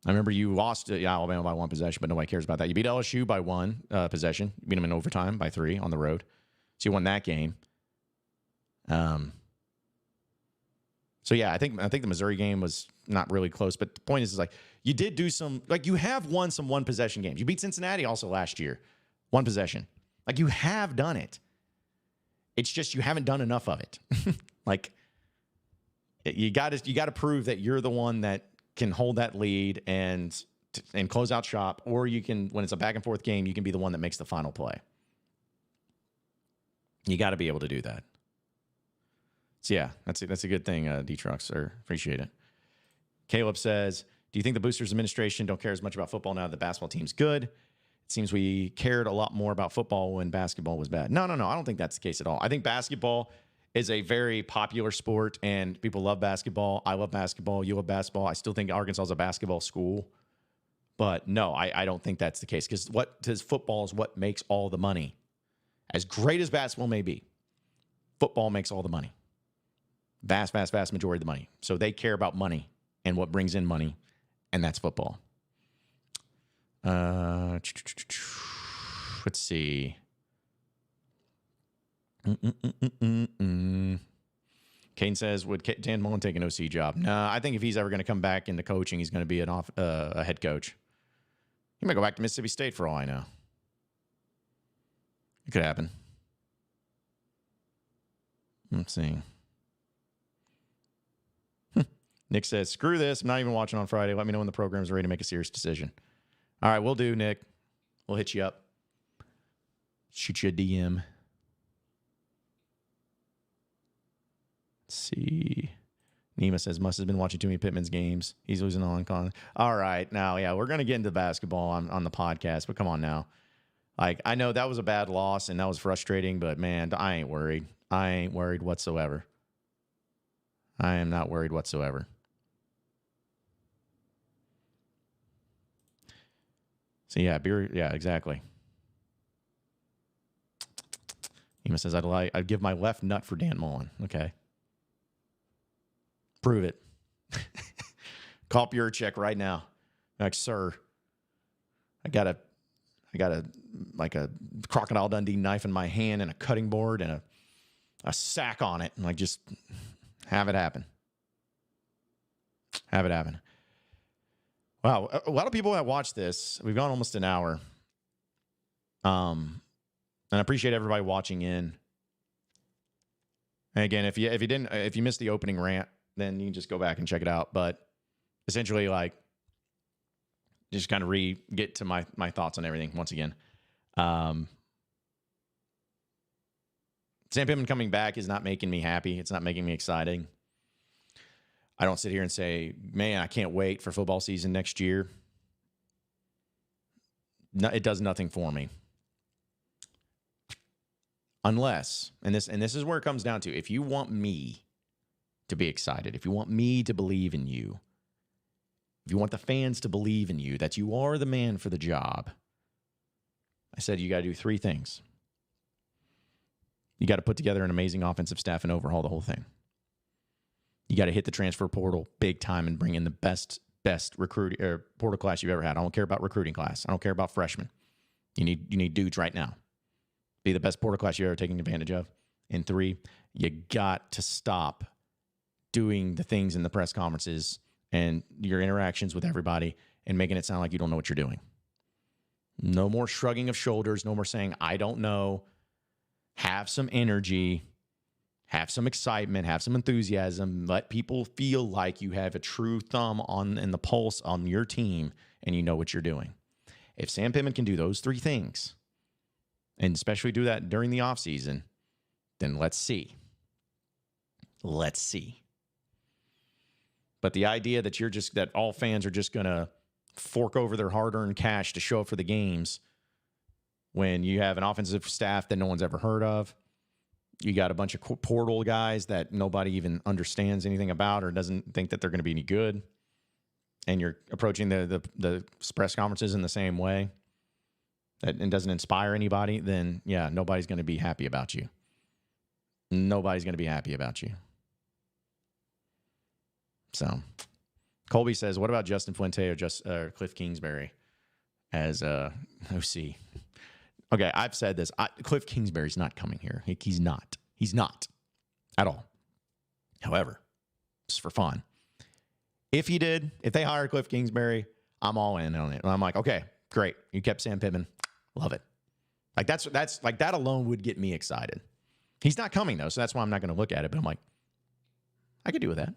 remember you lost to Alabama by 1 possession, but nobody cares about that. You beat LSU by 1 possession. You beat them in overtime by 3 on the road. So you won that game. So yeah, I think the Missouri game was not really close, but the point is you did do some, you have won some one-possession games. You beat Cincinnati also last year, 1 possession. You have done it. It's just you haven't done enough of it. You got to prove that you're the one that can hold that lead and close out shop, or you can, when it's a back and forth game, you can be the one that makes the final play. You got to be able to do that. So yeah, that's a good thing, D-Truck, sir. Appreciate it. Caleb says, do you think the Boosters administration don't care as much about football now that the basketball team's good? It seems we cared a lot more about football when basketball was bad. No. I don't think that's the case at all. I think basketball is a very popular sport, and people love basketball. I love basketball. You love basketball. I still think Arkansas is a basketball school. But no, I don't think that's the case, because football is what makes all the money. As great as basketball may be, football makes all the money. Vast majority of the money. So they care about money and what brings in money, and that's football. Let's see. Kane says, would Dan Mullen take an OC job? Nah, I think if he's ever going to come back into coaching, he's going to be a head coach. He might go back to Mississippi State for all I know. It could happen. Let's see. Nick says, screw this. I'm not even watching on Friday. Let me know when the program's ready to make a serious decision. All right, we'll do, Nick. We'll hit you up. Shoot you a DM. Let's see. Nima says, Must has been watching too many Pitman's games. He's losing on con. All right. Now, yeah, we're going to get into basketball on the podcast, but come on now. Like, I know that was a bad loss and that was frustrating, but man, I ain't worried. I ain't worried whatsoever. I am not worried whatsoever. So yeah, beer. Yeah, exactly. Nima says, I'd give my left nut for Dan Mullen. Okay. Prove it. Call up your check right now. Like, sir, I got a Crocodile Dundee knife in my hand and a cutting board and a sack on it. And like, just have it happen. Have it happen. Wow. A lot of people that watch this, we've gone almost an hour. And I appreciate everybody watching in. And again, if you missed the opening rant, then you can just go back and check it out. But essentially, like, just kind of get to my thoughts on everything once again. Sam Pittman coming back is not making me happy. It's not making me exciting. I don't sit here and say, man, I can't wait for football season next year. No, it does nothing for me. Unless, and this is where it comes down to, if you want me to be excited, if you want me to believe in you, if you want the fans to believe in you, that you are the man for the job, I said you got to do three things. You got to put together an amazing offensive staff and overhaul the whole thing. You got to hit the transfer portal big time and bring in the best recruiting or portal class you've ever had. I don't care about recruiting class. I don't care about freshmen. You need dudes right now. Be the best portal class you're ever taking advantage of. And three, you got to stop doing the things in the press conferences and your interactions with everybody and making it sound like you don't know what you're doing. No more shrugging of shoulders. No more saying, I don't know. Have some energy. Have some excitement. Have some enthusiasm. Let people feel like you have a true thumb in the pulse on your team and you know what you're doing. If Sam Pittman can do those three things, and especially do that during the offseason, then let's see. Let's see. But the idea that that all fans are just going to fork over their hard-earned cash to show up for the games when you have an offensive staff that no one's ever heard of, you got a bunch of portal guys that nobody even understands anything about or doesn't think that they're going to be any good, and you're approaching the press conferences in the same way, and doesn't inspire anybody, then yeah, nobody's going to be happy about you. Nobody's going to be happy about you. So, Colby says, what about Justin Fuente or Cliff Kingsbury as OC? Okay, I've said this. Cliff Kingsbury's not coming here. He's not. He's not at all. However, just for fun, if they hired Cliff Kingsbury, I'm all in on it. I'm like, okay, great. You kept Sam Pittman. Love it. Like that's like that alone would get me excited. He's not coming though, so that's why I'm not going to look at it. But I'm like, I could do with that.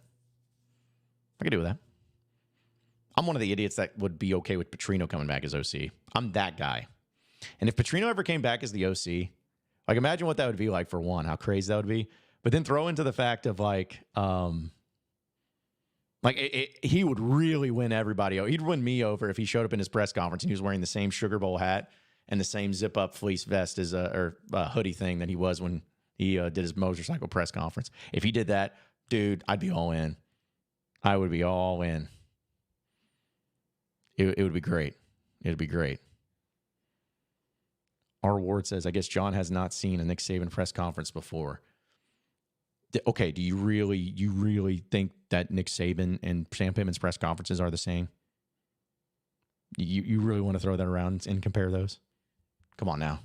I'm one of the idiots that would be okay with Petrino coming back as OC. I'm that guy. And if Petrino ever came back as the OC, like imagine what that would be like for one, how crazy that would be. But then throw into the fact of he would really win everybody. He'd win me over if he showed up in his press conference and he was wearing the same Sugar Bowl hat and the same zip-up fleece vest as or hoodie thing that he was when he did his motorcycle press conference. If he did that, dude, I'd be all in. I would be all in. It would be great. It would be great. R. Ward says, I guess John has not seen a Nick Saban press conference before. Okay, do you really think that Nick Saban and Sam Pittman's press conferences are the same? You really want to throw that around and compare those? Come on now.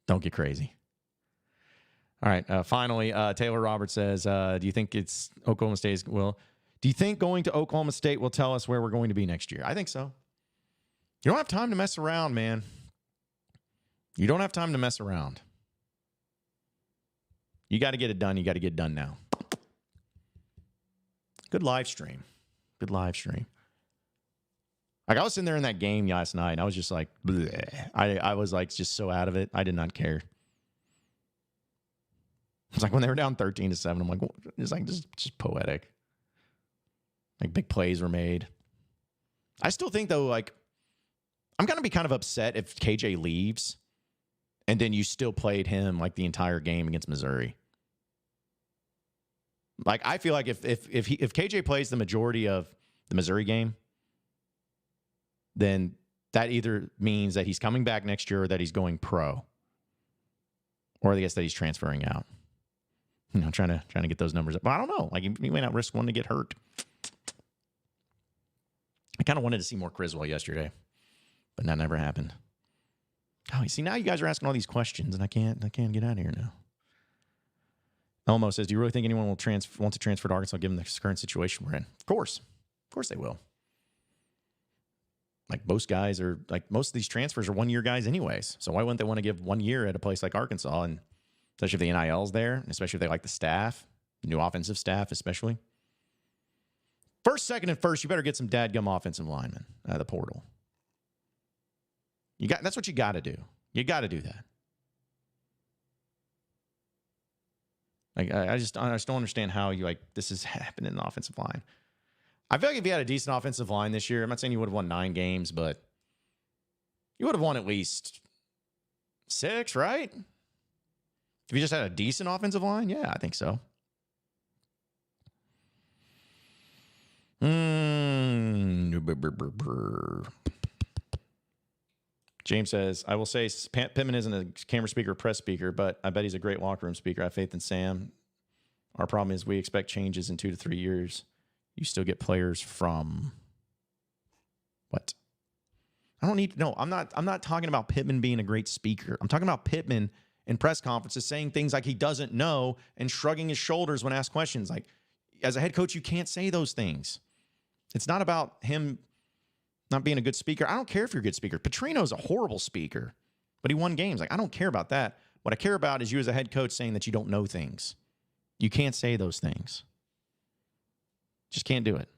Don't get crazy. All right, finally, Taylor Roberts says, do you think it's Oklahoma State's do you think going to Oklahoma State will tell us where we're going to be next year? I think so. You don't have time to mess around, man. You don't have time to mess around. You got to get it done. You got to get it done now. Good live stream. Like I was sitting there in that game last night, and I was just like, bleh. I was like just so out of it. I did not care. It's like when they were down 13-7, I'm like, it's like just poetic. Like big plays were made. I still think though, like I'm gonna be kind of upset if KJ leaves, and then you still played him like the entire game against Missouri. Like I feel like if KJ plays the majority of the Missouri game, then that either means that he's coming back next year or that he's going pro, or I guess that he's transferring out. You know, trying to get those numbers up. But I don't know. Like he may not risk one to get hurt. I kind of wanted to see more Criswell yesterday, but that never happened. Oh, you see, now you guys are asking all these questions, and I can't get out of here now. Elmo says, do you really think anyone will want to transfer to Arkansas given the current situation we're in? Of course they will. Like most guys are, like most of these transfers are 1-year guys anyways. So why wouldn't they want to give 1 year at a place like Arkansas? And especially if the NIL's there, and especially if they like the staff, new offensive staff especially. First, second, and first, you better get some dadgum offensive linemen out of the portal. That's what you got to do. You got to do that. Like I just don't understand how this is happening in the offensive line. I feel like if you had a decent offensive line this year, I'm not saying you would have won 9 games, but you would have won at least 6, right? If you just had a decent offensive line, yeah, I think so. James says, I will say Pitman isn't a camera speaker or press speaker, but I bet he's a great locker room speaker. I have faith in Sam. Our problem is we expect changes in 2 to 3 years. You still get players from what? I'm not talking about Pitman being a great speaker. I'm talking about Pitman in press conferences saying things like he doesn't know and shrugging his shoulders when asked questions. Like, as a head coach, you can't say those things. It's not about him not being a good speaker. I don't care if you're a good speaker. Petrino's a horrible speaker, but he won games. Like, I don't care about that. What I care about is you as a head coach saying that you don't know things. You can't say those things. Just can't do it.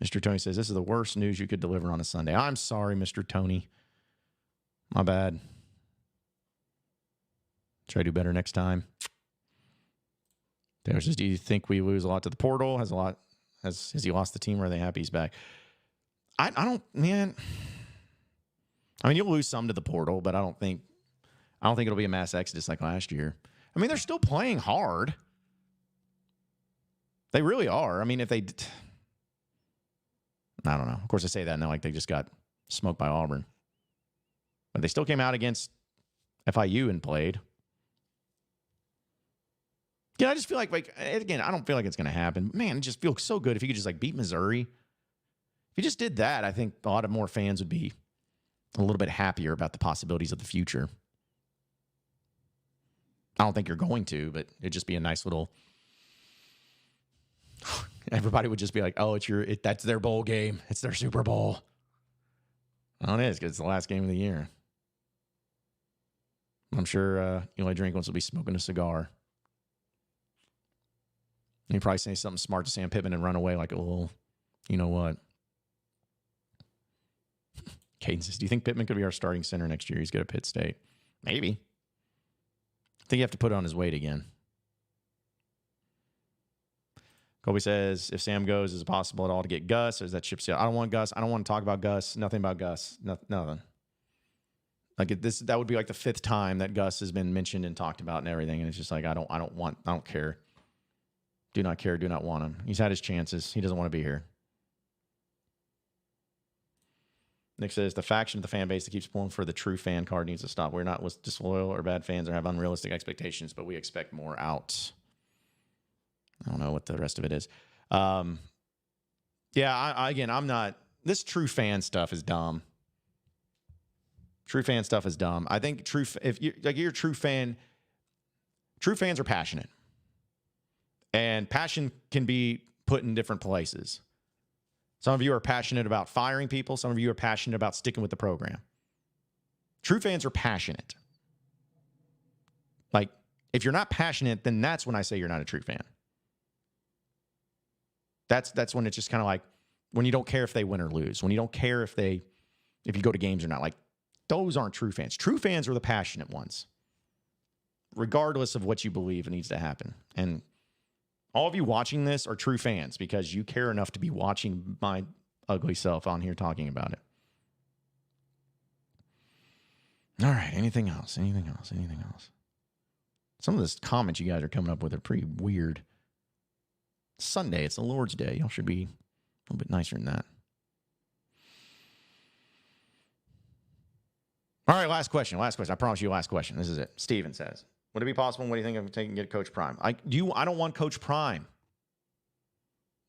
Mr. Tony says, this is the worst news you could deliver on a Sunday. I'm sorry, Mr. Tony. My bad. Try to do better next time. Taylor says, do you think we lose a lot to the portal? Has he lost the team, or are they happy he's back? I don't, man. I mean, you'll lose some to the portal, but I don't think it'll be a mass exodus like last year. I mean, they're still playing hard. They really are. I mean, if they, I don't know. Of course, I say that now like they just got smoked by Auburn. But they still came out against FIU and played. Yeah, I just feel like again, I don't feel like it's going to happen. Man, it just feels so good if you could just beat Missouri. If you just did that, I think a lot of more fans would be a little bit happier about the possibilities of the future. I don't think you're going to, but it'd just be a nice little. Everybody would just be like, "Oh, that's their bowl game. It's their Super Bowl." Well, it is because it's the last game of the year. I'm sure Eli Drinkwitz will be smoking a cigar. He'd probably say something smart to Sam Pittman and run away like, oh, you know what? Caden says, do you think Pitman could be our starting center next year? He's good at Pitt State. Maybe. I think you have to put on his weight again. Colby says, if Sam goes, is it possible at all to get Gus? Or is that ship sail? I don't want Gus. I don't want to talk about Gus. Nothing about Gus. Nothing. Like that would be like the 5th time that Gus has been mentioned and talked about and everything. And it's just like, I don't care. Do not care. Do not want him. He's had his chances. He doesn't want to be here. Nick says, the faction of the fan base that keeps pulling for the true fan card needs to stop. We're not disloyal or bad fans or have unrealistic expectations, but we expect more out. I don't know what the rest of it is. I'm not. This true fan stuff is dumb. True fan stuff is dumb. I think if you're a true fan, true fans are passionate. And passion can be put in different places. Some of you are passionate about firing people. Some of you are passionate about sticking with the program. True fans are passionate. Like, if you're not passionate, then that's when I say you're not a true fan. That's when it's just kind of like when you don't care if they win or lose, when you don't care if you go to games or not. Like, those aren't true fans. True fans are the passionate ones, regardless of what you believe needs to happen. And all of you watching this are true fans because you care enough to be watching my ugly self on here talking about it. All right. Anything else? Anything else? Anything else? Some of the comments you guys are coming up with are pretty weird. Sunday, it's the Lord's Day. Y'all should be a little bit nicer than that. All right, last question. I promise you, last question. This is it. Steven says, would it be possible? What do you think of taking get Coach Prime? I don't want Coach Prime.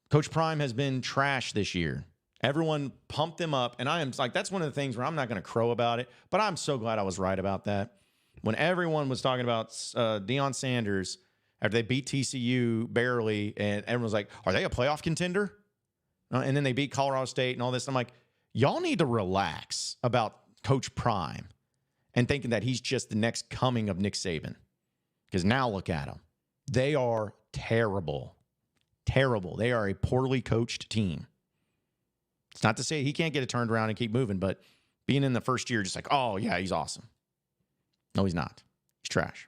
Coach Prime has been trash this year. Everyone pumped them up, and I am like, that's one of the things where I'm not going to crow about it, but I'm so glad I was right about that. When everyone was talking about Deion Sanders after they beat TCU barely, and everyone was like, are they a playoff contender? And then they beat Colorado State and all this. I'm like, y'all need to relax about Coach Prime and thinking that he's just the next coming of Nick Saban. Because now look at them. They are terrible. Terrible. They are a poorly coached team. It's not to say he can't get it turned around and keep moving, but being in the first year, just like, oh, yeah, he's awesome. No, he's not. He's trash.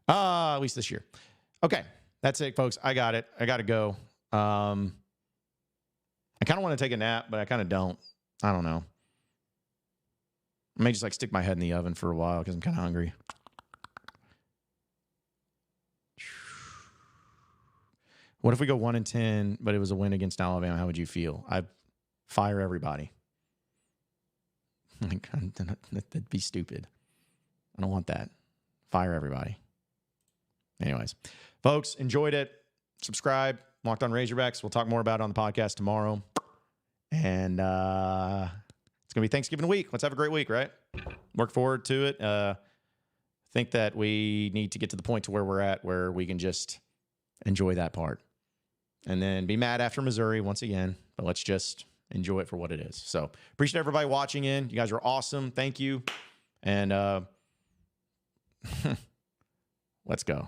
At least this year. Okay, that's it, folks. I got it. I got to go. I kind of want to take a nap, but I kind of don't. I don't know. I may just like stick my head in the oven for a while because I'm kind of hungry. What if we go 1-10, but it was a win against Alabama? How would you feel? I'd fire everybody. That'd be stupid. I don't want that. Fire everybody. Anyways, folks, enjoyed it. Subscribe. Locked on Razorbacks. We'll talk more about it on the podcast tomorrow. And it's going to be Thanksgiving week. Let's have a great week, right? Look forward to it. Think that we need to get to the point to where we're at where we can just enjoy that part. And then be mad after Missouri once again. But let's just enjoy it for what it is. So appreciate everybody watching in. You guys are awesome. Thank you. And let's go.